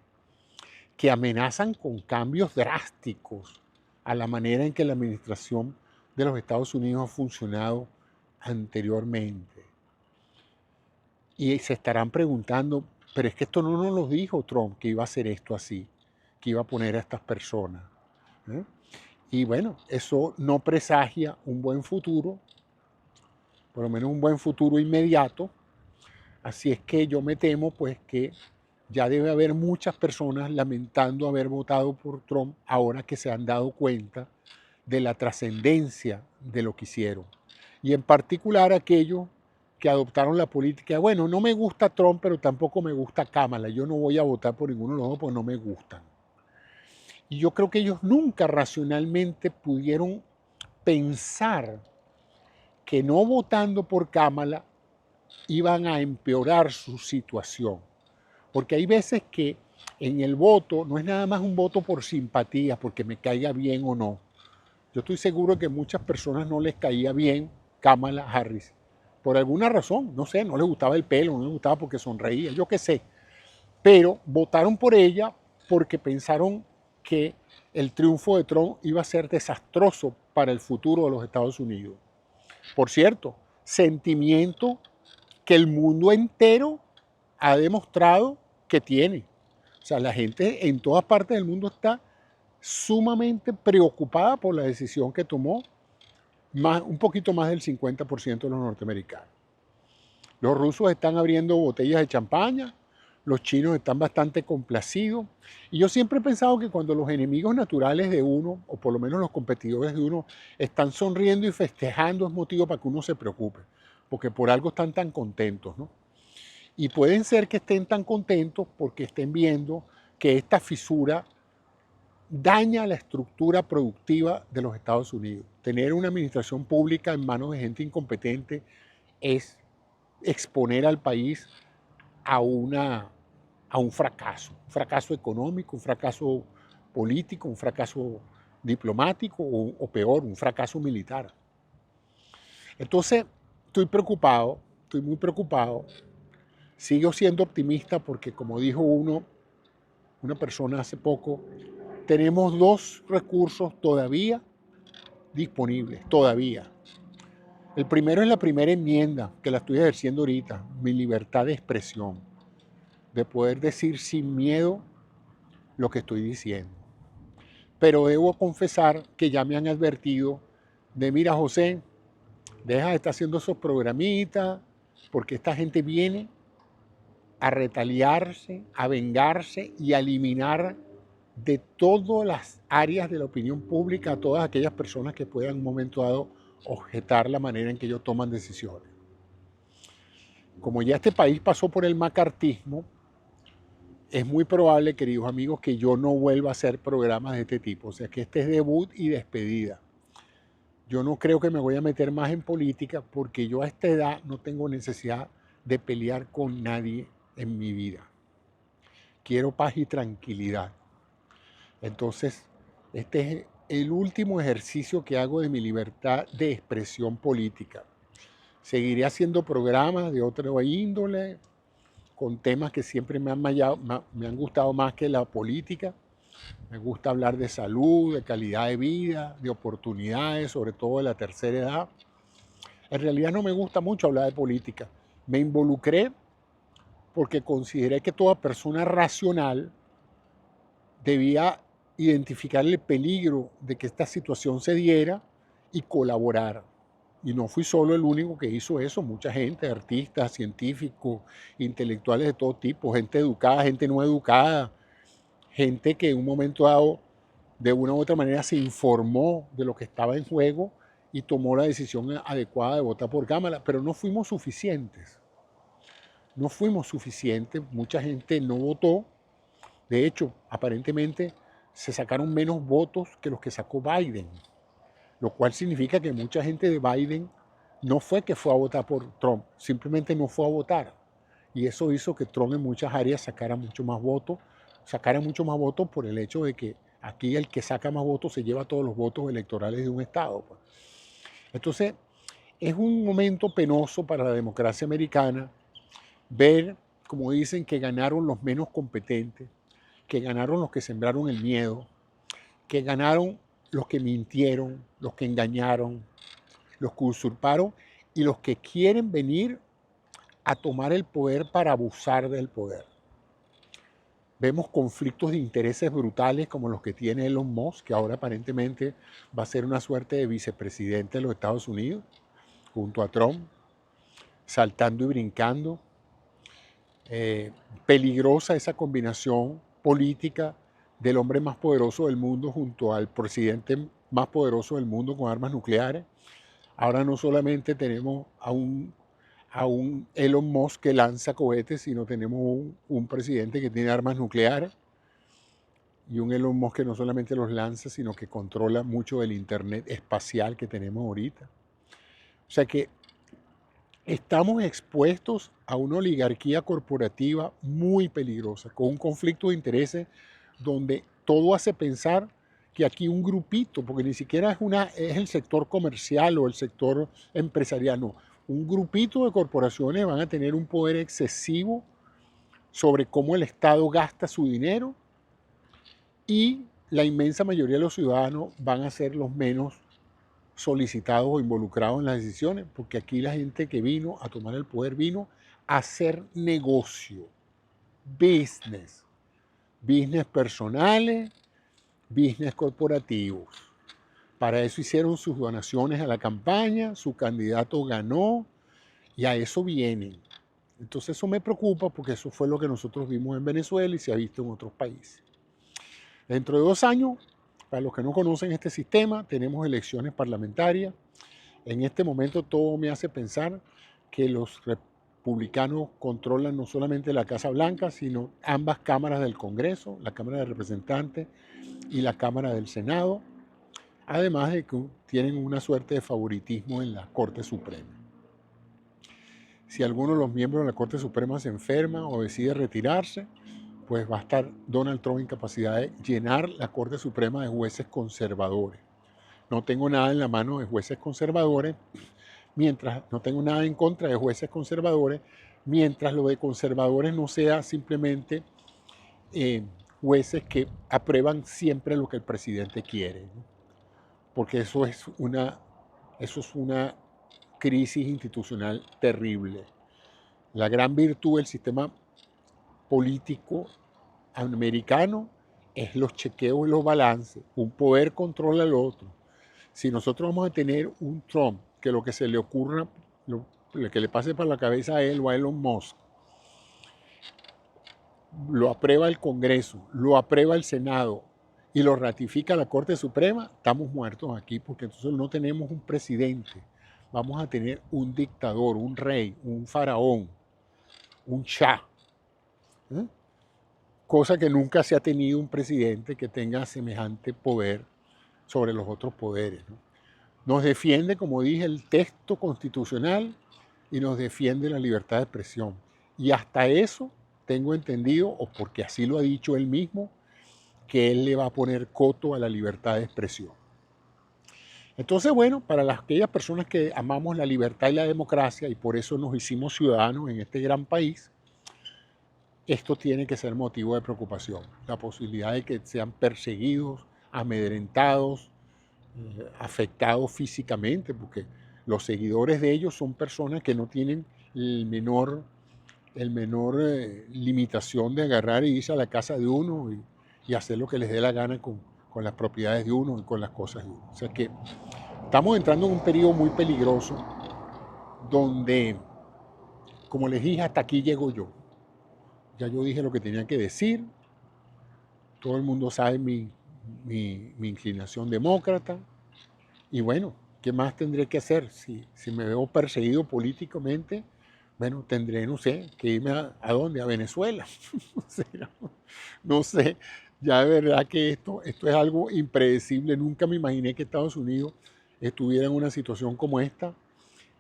que amenazan con cambios drásticos a la manera en que la administración de los Estados Unidos ha funcionado anteriormente. Y se estarán preguntando, pero es que esto no nos lo dijo Trump, que iba a hacer esto así, que iba a poner a estas personas. ¿Eh? Y bueno, eso no presagia un buen futuro, por lo menos un buen futuro inmediato. Así es que yo me temo pues que ya debe haber muchas personas lamentando haber votado por Trump ahora que se han dado cuenta de la trascendencia de lo que hicieron. Y en particular aquellos que adoptaron la política, bueno, no me gusta Trump, pero tampoco me gusta Kamala, yo no voy a votar por ninguno de los dos porque no me gustan. Y yo creo que ellos nunca racionalmente pudieron pensar que no votando por Kamala iban a empeorar su situación. Porque hay veces que en el voto no es nada más un voto por simpatía, porque me caiga bien o no. Yo estoy seguro que a muchas personas no les caía bien Kamala Harris. Por alguna razón, no sé, no les gustaba el pelo, no les gustaba porque sonreía, yo qué sé. pero votaron por ella porque pensaron que el triunfo de Trump iba a ser desastroso para el futuro de los Estados Unidos. Por cierto, sentimiento que el mundo entero ha demostrado que tiene. O sea, la gente en todas partes del mundo está sumamente preocupada por la decisión que tomó un poquito más del 50% de los norteamericanos. Los rusos están abriendo botellas de champaña, los chinos están bastante complacidos. Y yo siempre he pensado que cuando los enemigos naturales de uno, o por lo menos los competidores de uno, están sonriendo y festejando, es motivo para que uno se preocupe, porque por algo están tan contentos, ¿no? Y pueden ser que estén tan contentos porque estén viendo que esta fisura daña la estructura productiva de los Estados Unidos. Tener una administración pública en manos de gente incompetente es exponer al país a un fracaso económico, un fracaso político, un fracaso diplomático o peor, un fracaso militar. Entonces, estoy preocupado, estoy muy preocupado. Sigo siendo optimista porque, como dijo una persona hace poco, tenemos dos recursos todavía disponibles, todavía. El primero es la primera enmienda, que la estoy ejerciendo ahorita, mi libertad de expresión, de poder decir sin miedo lo que estoy diciendo. Pero debo confesar que ya me han advertido de, mira José, deja de estar haciendo esos programitas, porque esta gente viene a retaliarse, a vengarse y a eliminar de todas las áreas de la opinión pública a todas aquellas personas que puedan en un momento dado objetar la manera en que ellos toman decisiones. Como ya este país pasó por el macartismo, es muy probable, queridos amigos, que yo no vuelva a hacer programas de este tipo. O sea, que este es debut y despedida. Yo no creo que me voy a meter más en política porque yo a esta edad no tengo necesidad de pelear con nadie en mi vida. Quiero paz y tranquilidad. Entonces, este es el último ejercicio que hago de mi libertad de expresión política. Seguiré haciendo programas de otra índole, con temas que siempre me han gustado más que la política. Me gusta hablar de salud, de calidad de vida, de oportunidades, sobre todo de la tercera edad. En realidad no me gusta mucho hablar de política. Me involucré porque consideré que toda persona racional debía identificar el peligro de que esta situación se diera y colaborar. Y no fui solo el único que hizo eso, mucha gente, artistas, científicos, intelectuales de todo tipo, gente educada, gente no educada, gente que en un momento dado de una u otra manera se informó de lo que estaba en juego y tomó la decisión adecuada de votar por Cámara, pero no fuimos suficientes. No fuimos suficientes, mucha gente no votó. De hecho, aparentemente se sacaron menos votos que los que sacó Biden, lo cual significa que mucha gente de Biden no fue que fue a votar por Trump, simplemente no fue a votar. Y eso hizo que Trump en muchas áreas sacara mucho más votos por el hecho de que aquí el que saca más votos se lleva todos los votos electorales de un estado. Entonces, es un momento penoso para la democracia americana ver, como dicen, que ganaron los menos competentes, que ganaron los que sembraron el miedo, que ganaron los que mintieron, los que engañaron, los que usurparon y los que quieren venir a tomar el poder para abusar del poder. Vemos conflictos de intereses brutales como los que tiene Elon Musk, que ahora aparentemente va a ser una suerte de vicepresidente de los Estados Unidos, junto a Trump, saltando y brincando. Peligrosa esa combinación política del hombre más poderoso del mundo junto al presidente más poderoso del mundo con armas nucleares. Ahora no solamente tenemos a un Elon Musk que lanza cohetes, sino tenemos un presidente que tiene armas nucleares y un Elon Musk que no solamente los lanza, sino que controla mucho del internet espacial que tenemos ahorita. O sea que estamos expuestos a una oligarquía corporativa muy peligrosa, con un conflicto de intereses donde todo hace pensar que aquí un grupito, porque ni siquiera es el sector comercial o el sector empresarial, no, un grupito de corporaciones van a tener un poder excesivo sobre cómo el Estado gasta su dinero y la inmensa mayoría de los ciudadanos van a ser los menos solicitados o involucrados en las decisiones, porque aquí la gente que vino a tomar el poder vino a hacer negocio, business, business personales, business corporativos. Para eso hicieron sus donaciones a la campaña, su candidato ganó y a eso vienen. Entonces eso me preocupa porque eso fue lo que nosotros vimos en Venezuela y se ha visto en otros países. Dentro de 2 años, para los que no conocen este sistema, tenemos elecciones parlamentarias. En este momento todo me hace pensar que los republicanos controlan no solamente la Casa Blanca, sino ambas cámaras del Congreso, la Cámara de Representantes y la Cámara del Senado, además de que tienen una suerte de favoritismo en la Corte Suprema. Si alguno de los miembros de la Corte Suprema se enferma o decide retirarse, pues va a estar Donald Trump en capacidad de llenar la Corte Suprema de jueces conservadores. No tengo nada en la mano de jueces conservadores, mientras no tengo nada en contra de jueces conservadores, mientras lo de conservadores no sea simplemente jueces que aprueban siempre lo que el presidente quiere, ¿no? Porque eso es una crisis institucional terrible. La gran virtud del sistema político americano es los chequeos y los balances. Un poder controla al otro. Si nosotros vamos a tener un Trump que lo que se le ocurra, lo que le pase por la cabeza a él o a Elon Musk, lo aprueba el Congreso, lo aprueba el Senado y lo ratifica la Corte Suprema, estamos muertos aquí porque entonces no tenemos un presidente. Vamos a tener un dictador, un rey, un faraón, un shah. ¿Eh? Cosa que nunca se ha tenido un presidente que tenga semejante poder sobre los otros poderes, ¿no? Nos defiende, como dije, el texto constitucional y nos defiende la libertad de expresión. Y hasta eso tengo entendido, o porque así lo ha dicho él mismo, que él le va a poner coto a la libertad de expresión. Entonces, bueno, para aquellas personas que amamos la libertad y la democracia y por eso nos hicimos ciudadanos en este gran país, esto tiene que ser motivo de preocupación. La posibilidad de que sean perseguidos, amedrentados, afectados físicamente, porque los seguidores de ellos son personas que no tienen el menor limitación de agarrar y irse a la casa de uno y hacer lo que les dé la gana con las propiedades de uno y con las cosas de uno. O sea que estamos entrando en un periodo muy peligroso donde, como les dije, hasta aquí llego yo. Ya yo dije lo que tenía que decir. Todo el mundo sabe mi inclinación demócrata. Y bueno, ¿qué más tendré que hacer? Si me veo perseguido políticamente, bueno, tendré, no sé, que irme a dónde, a Venezuela. No sé, ya de verdad que esto es algo impredecible. Nunca me imaginé que Estados Unidos estuviera en una situación como esta.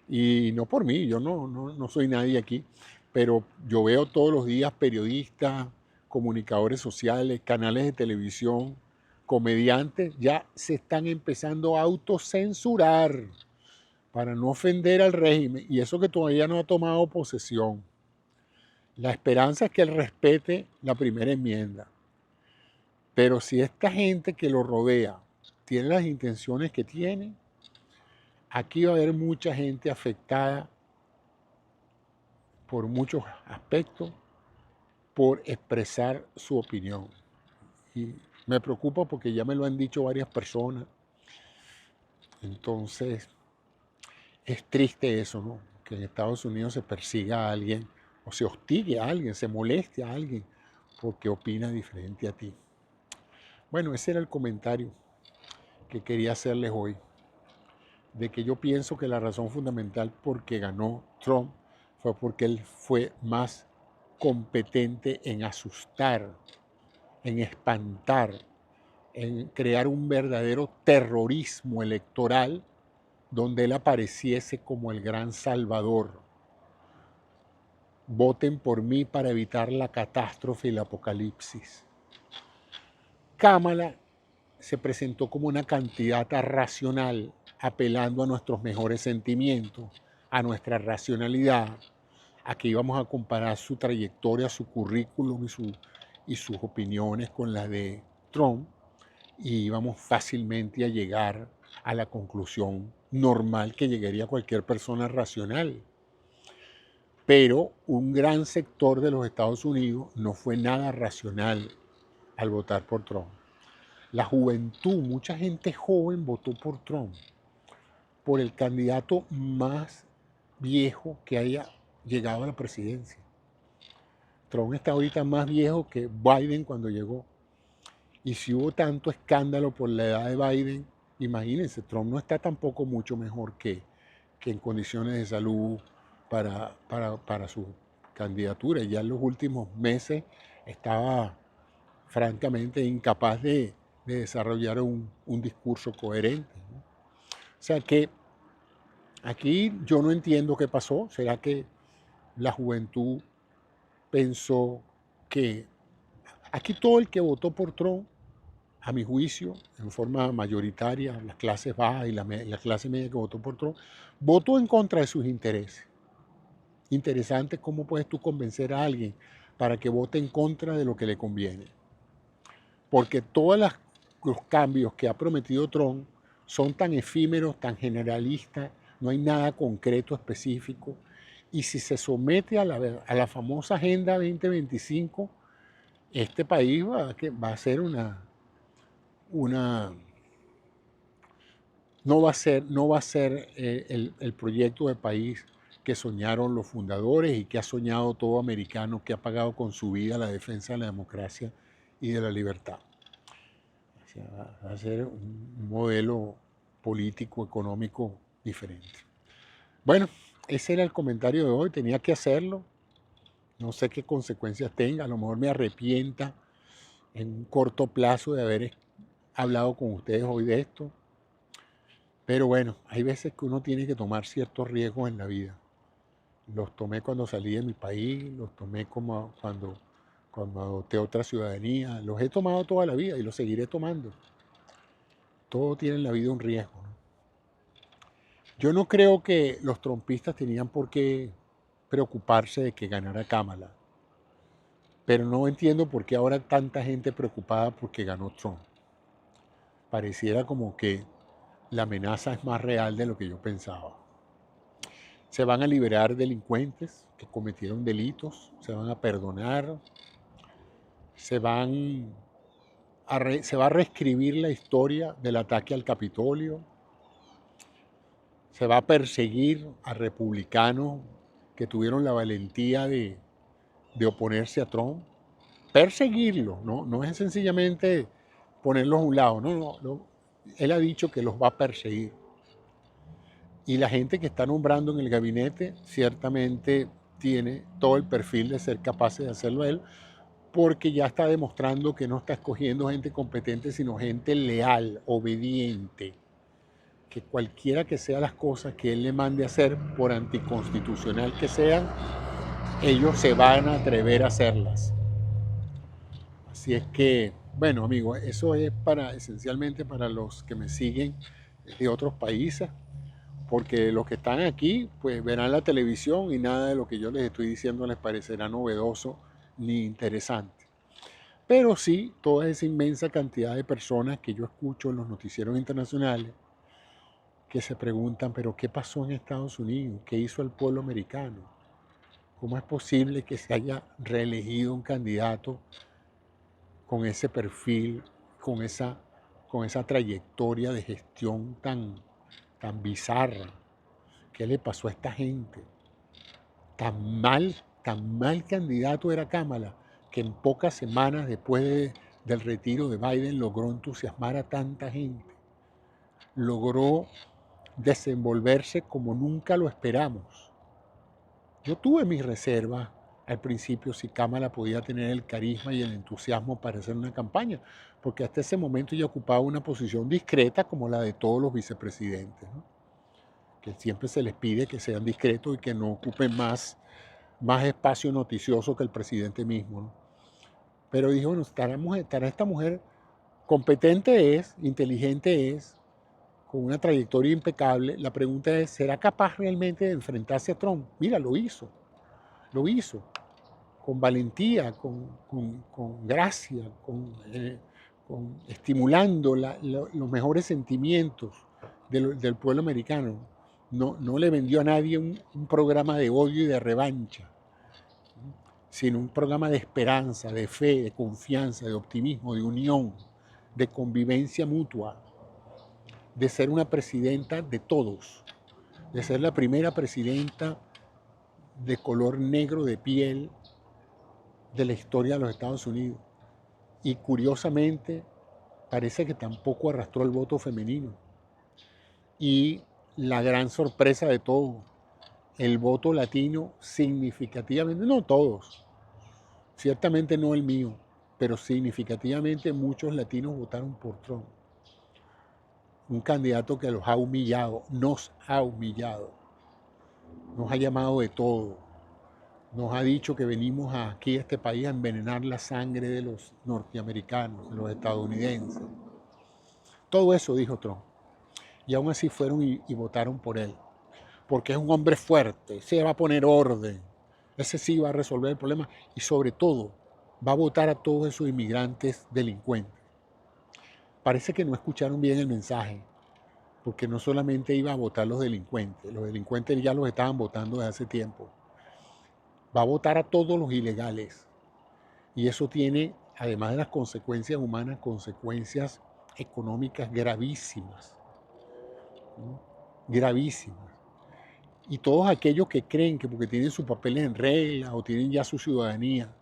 Y no por mí, yo no soy nadie aquí, pero yo veo todos los días periodistas, comunicadores sociales, canales de televisión, comediantes, ya se están empezando a autocensurar para no ofender al régimen, y eso que todavía no ha tomado posesión. La esperanza es que él respete la primera enmienda, pero si esta gente que lo rodea tiene las intenciones que tiene, aquí va a haber mucha gente afectada por muchos aspectos por expresar su opinión. Y me preocupa porque ya me lo han dicho varias personas. Entonces, es triste eso, ¿no? Que en Estados Unidos se persiga a alguien o se hostigue a alguien, se moleste a alguien porque opina diferente a ti. Bueno, ese era el comentario que quería hacerles hoy, de que yo pienso que la razón fundamental por que ganó Trump fue porque él fue más competente en asustar, en espantar, en crear un verdadero terrorismo electoral donde él apareciese como el gran salvador. Voten por mí para evitar la catástrofe y el apocalipsis. Kamala se presentó como una candidata racional, apelando a nuestros mejores sentimientos, a nuestra racionalidad, a que íbamos a comparar su trayectoria, su currículum y sus opiniones con las de Trump, y íbamos fácilmente a llegar a la conclusión normal que llegaría cualquier persona racional. Pero un gran sector de los Estados Unidos no fue nada racional al votar por Trump. La juventud, mucha gente joven votó por Trump, por el candidato más viejo que haya llegado a la presidencia. Trump está ahorita más viejo que Biden cuando llegó. Y si hubo tanto escándalo por la edad de Biden, imagínense, Trump no está tampoco mucho mejor que en condiciones de salud para su candidatura. Ya en los últimos meses estaba francamente incapaz de desarrollar un discurso coherente, ¿no? O sea que aquí yo no entiendo qué pasó. ¿Será que la juventud pensó que aquí todo el que votó por Trump, a mi juicio, en forma mayoritaria, las clases bajas y la clase media que votó por Trump, votó en contra de sus intereses? Interesante cómo puedes tú convencer a alguien para que vote en contra de lo que le conviene. Porque todos los cambios que ha prometido Trump son tan efímeros, tan generalistas, no hay nada concreto, específico. Y si se somete a la famosa Agenda 2025, este país va a ser no va a ser el proyecto de país que soñaron los fundadores y que ha soñado todo americano que ha pagado con su vida la defensa de la democracia y de la libertad. O sea, va a ser un modelo político, económico diferente. Bueno, ese era el comentario de hoy, tenía que hacerlo. No sé qué consecuencias tenga, a lo mejor me arrepienta en un corto plazo de haber hablado con ustedes hoy de esto. Pero bueno, hay veces que uno tiene que tomar ciertos riesgos en la vida. Los tomé cuando salí de mi país, los tomé como cuando adopté otra ciudadanía, los he tomado toda la vida y los seguiré tomando. Todo tiene en la vida un riesgo, ¿no? Yo no creo que los trumpistas tenían por qué preocuparse de que ganara Kamala, pero no entiendo por qué ahora tanta gente preocupada porque ganó Trump. Pareciera como que la amenaza es más real de lo que yo pensaba. Se van a liberar delincuentes que cometieron delitos, se van a perdonar, se va a reescribir la historia del ataque al Capitolio, se va a perseguir a republicanos que tuvieron la valentía de oponerse a Trump. Perseguirlos, no es sencillamente ponerlos a un lado, no. Él ha dicho que los va a perseguir. Y la gente que está nombrando en el gabinete ciertamente tiene todo el perfil de ser capaz de hacerlo él, porque ya está demostrando que no está escogiendo gente competente, sino gente leal, obediente, que cualquiera que sean las cosas que él le mande a hacer, por anticonstitucional que sean, ellos se van a atrever a hacerlas. Así es que, bueno, amigos, eso es esencialmente para los que me siguen de otros países, porque los que están aquí, pues verán la televisión y nada de lo que yo les estoy diciendo les parecerá novedoso ni interesante. Pero sí, toda esa inmensa cantidad de personas que yo escucho en los noticieros internacionales que se preguntan, pero ¿qué pasó en Estados Unidos? ¿Qué hizo el pueblo americano? ¿Cómo es posible que se haya reelegido un candidato con ese perfil, con esa trayectoria de gestión tan bizarra? ¿Qué le pasó a esta gente? Tan mal candidato era Kamala, que en pocas semanas después del retiro de Biden logró entusiasmar a tanta gente. Logró desenvolverse como nunca lo esperamos. Yo tuve mis reservas al principio si Kamala podía tener el carisma y el entusiasmo para hacer una campaña, porque hasta ese momento ella ocupaba una posición discreta como la de todos los vicepresidentes, ¿no? Que siempre se les pide que sean discretos y que no ocupen más espacio noticioso que el presidente mismo, ¿no? Pero dijo, bueno, estará esta mujer competente es, inteligente es, con una trayectoria impecable. La pregunta es, ¿será capaz realmente de enfrentarse a Trump? Mira, lo hizo. lo hizo con valentía, con gracia, estimulando los mejores sentimientos del pueblo americano. No le vendió a nadie un programa de odio y de revancha, sino un programa de esperanza, de fe, de confianza, de optimismo, de unión, de convivencia mutua, de ser una presidenta de todos, de ser la primera presidenta de color negro de piel de la historia de los Estados Unidos. Y curiosamente, parece que tampoco arrastró el voto femenino. Y la gran sorpresa de todo, el voto latino significativamente, no todos, ciertamente no el mío, pero significativamente muchos latinos votaron por Trump. Un candidato que los ha humillado, nos ha humillado, nos ha llamado de todo, nos ha dicho que venimos aquí a este país a envenenar la sangre de los norteamericanos, de los estadounidenses. Todo eso dijo Trump. Y aún así fueron y votaron por él. Porque es un hombre fuerte, se va a poner orden, ese sí va a resolver el problema y sobre todo va a votar a todos esos inmigrantes delincuentes. Parece que no escucharon bien el mensaje, porque no solamente iba a votar los delincuentes ya los estaban votando desde hace tiempo. Va a votar a todos los ilegales. Y eso tiene, además de las consecuencias humanas, consecuencias económicas gravísimas. Gravísimas. Y todos aquellos que creen que porque tienen sus papeles en regla o tienen ya su ciudadanía,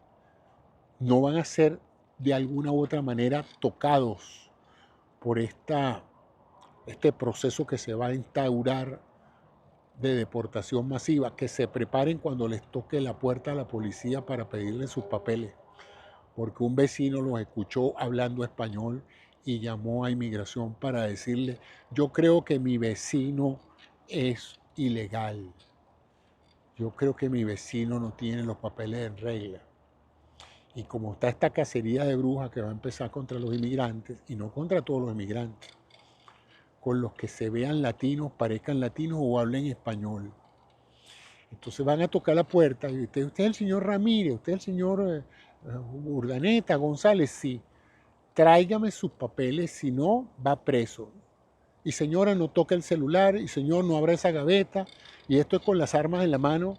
no van a ser de alguna u otra manera tocados por este proceso que se va a instaurar de deportación masiva, que se preparen cuando les toque la puerta a la policía para pedirle sus papeles, porque un vecino los escuchó hablando español y llamó a inmigración para decirle, yo creo que mi vecino es ilegal. Yo creo que mi vecino no tiene los papeles en regla. Y como está esta cacería de brujas que va a empezar contra los inmigrantes, y no contra todos los inmigrantes, con los que se vean latinos, parezcan latinos o hablen español. Entonces van a tocar la puerta y usted es el señor Ramírez, usted es el señor Urdaneta, González, sí. Tráigame sus papeles, si no, va preso. Y señora, no toque el celular, y señor, no abra esa gaveta, y esto es con las armas en la mano.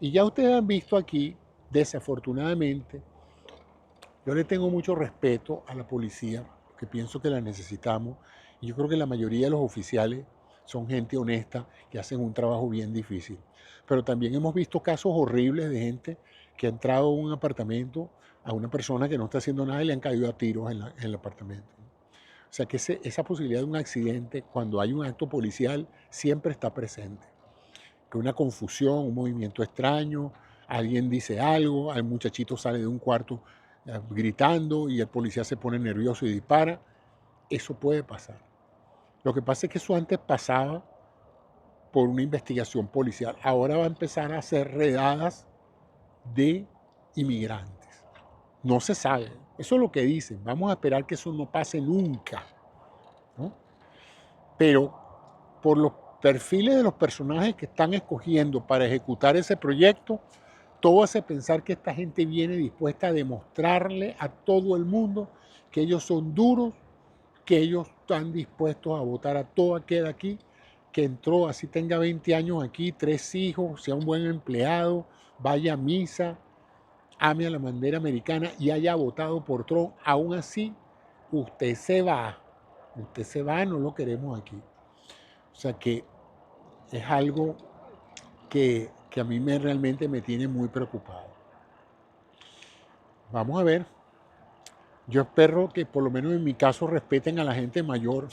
Y ya ustedes han visto aquí, desafortunadamente, yo le tengo mucho respeto a la policía, que pienso que la necesitamos, y yo creo que la mayoría de los oficiales son gente honesta, que hacen un trabajo bien difícil. Pero también hemos visto casos horribles de gente que ha entrado a un apartamento a una persona que no está haciendo nada y le han caído a tiros en el apartamento. O sea que esa posibilidad de un accidente, cuando hay un acto policial, siempre está presente. Que una confusión, un movimiento extraño, alguien dice algo, el muchachito sale de un cuarto gritando y el policía se pone nervioso y dispara. Eso puede pasar. Lo que pasa es que eso antes pasaba por una investigación policial. Ahora va a empezar a hacer redadas de inmigrantes. No se sabe. Eso es lo que dicen. Vamos a esperar que eso no pase nunca, ¿no? Pero por los perfiles de los personajes que están escogiendo para ejecutar ese proyecto, todo hace pensar que esta gente viene dispuesta a demostrarle a todo el mundo que ellos son duros, que ellos están dispuestos a votar a todo aquel aquí que entró, así tenga 20 años aquí, 3 hijos, sea un buen empleado, vaya a misa, ame a la bandera americana y haya votado por Trump. Aún así, usted se va, no lo queremos aquí. O sea que es algo que a mí realmente me tiene muy preocupado. Vamos a ver. Yo espero que por lo menos en mi caso respeten a la gente mayor.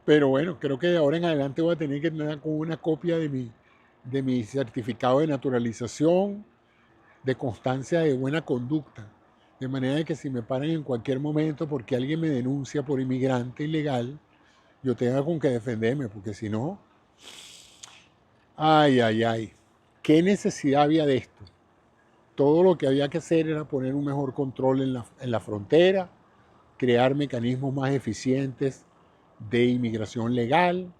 Pero bueno, creo que de ahora en adelante voy a tener que tener con una copia de mi certificado de naturalización, de constancia de buena conducta. De manera que si me paran en cualquier momento porque alguien me denuncia por inmigrante ilegal, yo tenga con qué defenderme, porque si no, ay, ¿qué necesidad había de esto? Todo lo que había que hacer era poner un mejor control en la frontera, crear mecanismos más eficientes de inmigración legal,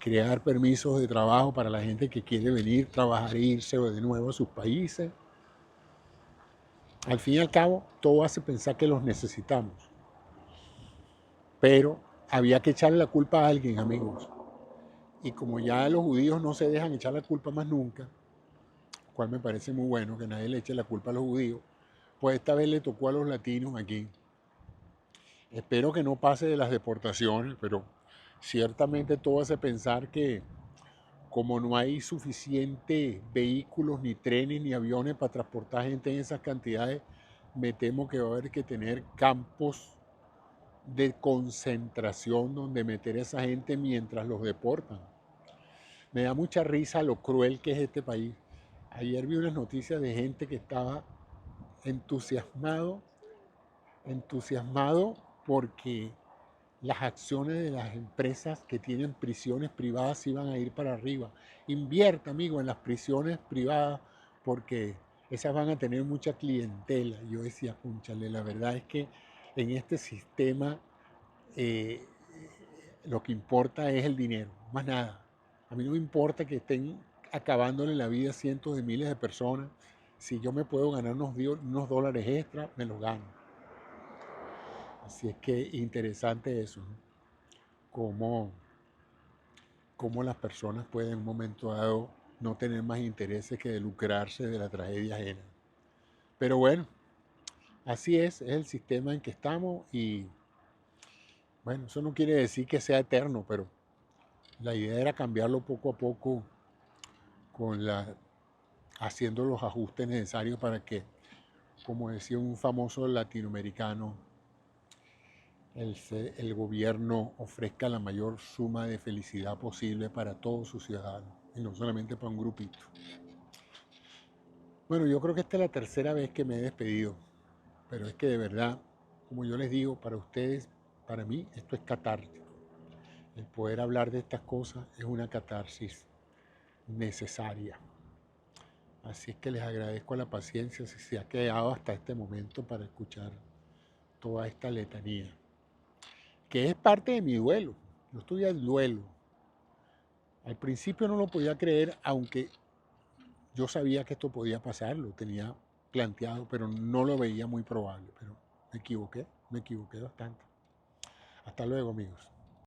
crear permisos de trabajo para la gente que quiere venir, trabajar e irse de nuevo a sus países. Al fin y al cabo, todo hace pensar que los necesitamos. Pero había que echarle la culpa a alguien, amigos. Y como ya los judíos no se dejan echar la culpa más nunca, cual me parece muy bueno que nadie le eche la culpa a los judíos, pues esta vez le tocó a los latinos aquí. Espero que no pase de las deportaciones, pero ciertamente todo hace pensar que como no hay suficientes vehículos, ni trenes, ni aviones para transportar gente en esas cantidades, me temo que va a haber que tener campos de concentración donde meter a esa gente mientras los deportan. Me da mucha risa lo cruel que es este país. Ayer vi unas noticias de gente que estaba entusiasmado porque las acciones de las empresas que tienen prisiones privadas iban a ir para arriba. Invierta, amigo, en las prisiones privadas porque esas van a tener mucha clientela. Yo decía, cónchale, la verdad es que en este sistema eh, lo que importa es el dinero, más nada. A mí no me importa que estén acabándole la vida a cientos de miles de personas. Si yo me puedo ganar unos dólares extra, me los gano. Así es que interesante eso, ¿no? Cómo, cómo las personas pueden en un momento dado no tener más intereses que de lucrarse de la tragedia ajena. Pero bueno, así es el sistema en que estamos y bueno, eso no quiere decir que sea eterno, pero la idea era cambiarlo poco a poco con haciendo los ajustes necesarios para que, como decía un famoso latinoamericano, el gobierno ofrezca la mayor suma de felicidad posible para todos sus ciudadanos y no solamente para un grupito. Bueno, yo creo que esta es la tercera vez que me he despedido, pero es que de verdad, como yo les digo, para ustedes, para mí, esto es catártico. El poder hablar de estas cosas es una catarsis necesaria. Así es que les agradezco la paciencia si se ha quedado hasta este momento para escuchar toda esta letanía, que es parte de mi duelo. Yo estoy al duelo. Al principio no lo podía creer, aunque yo sabía que esto podía pasar, lo tenía planteado, pero no lo veía muy probable. Pero me equivoqué bastante. Hasta luego, amigos.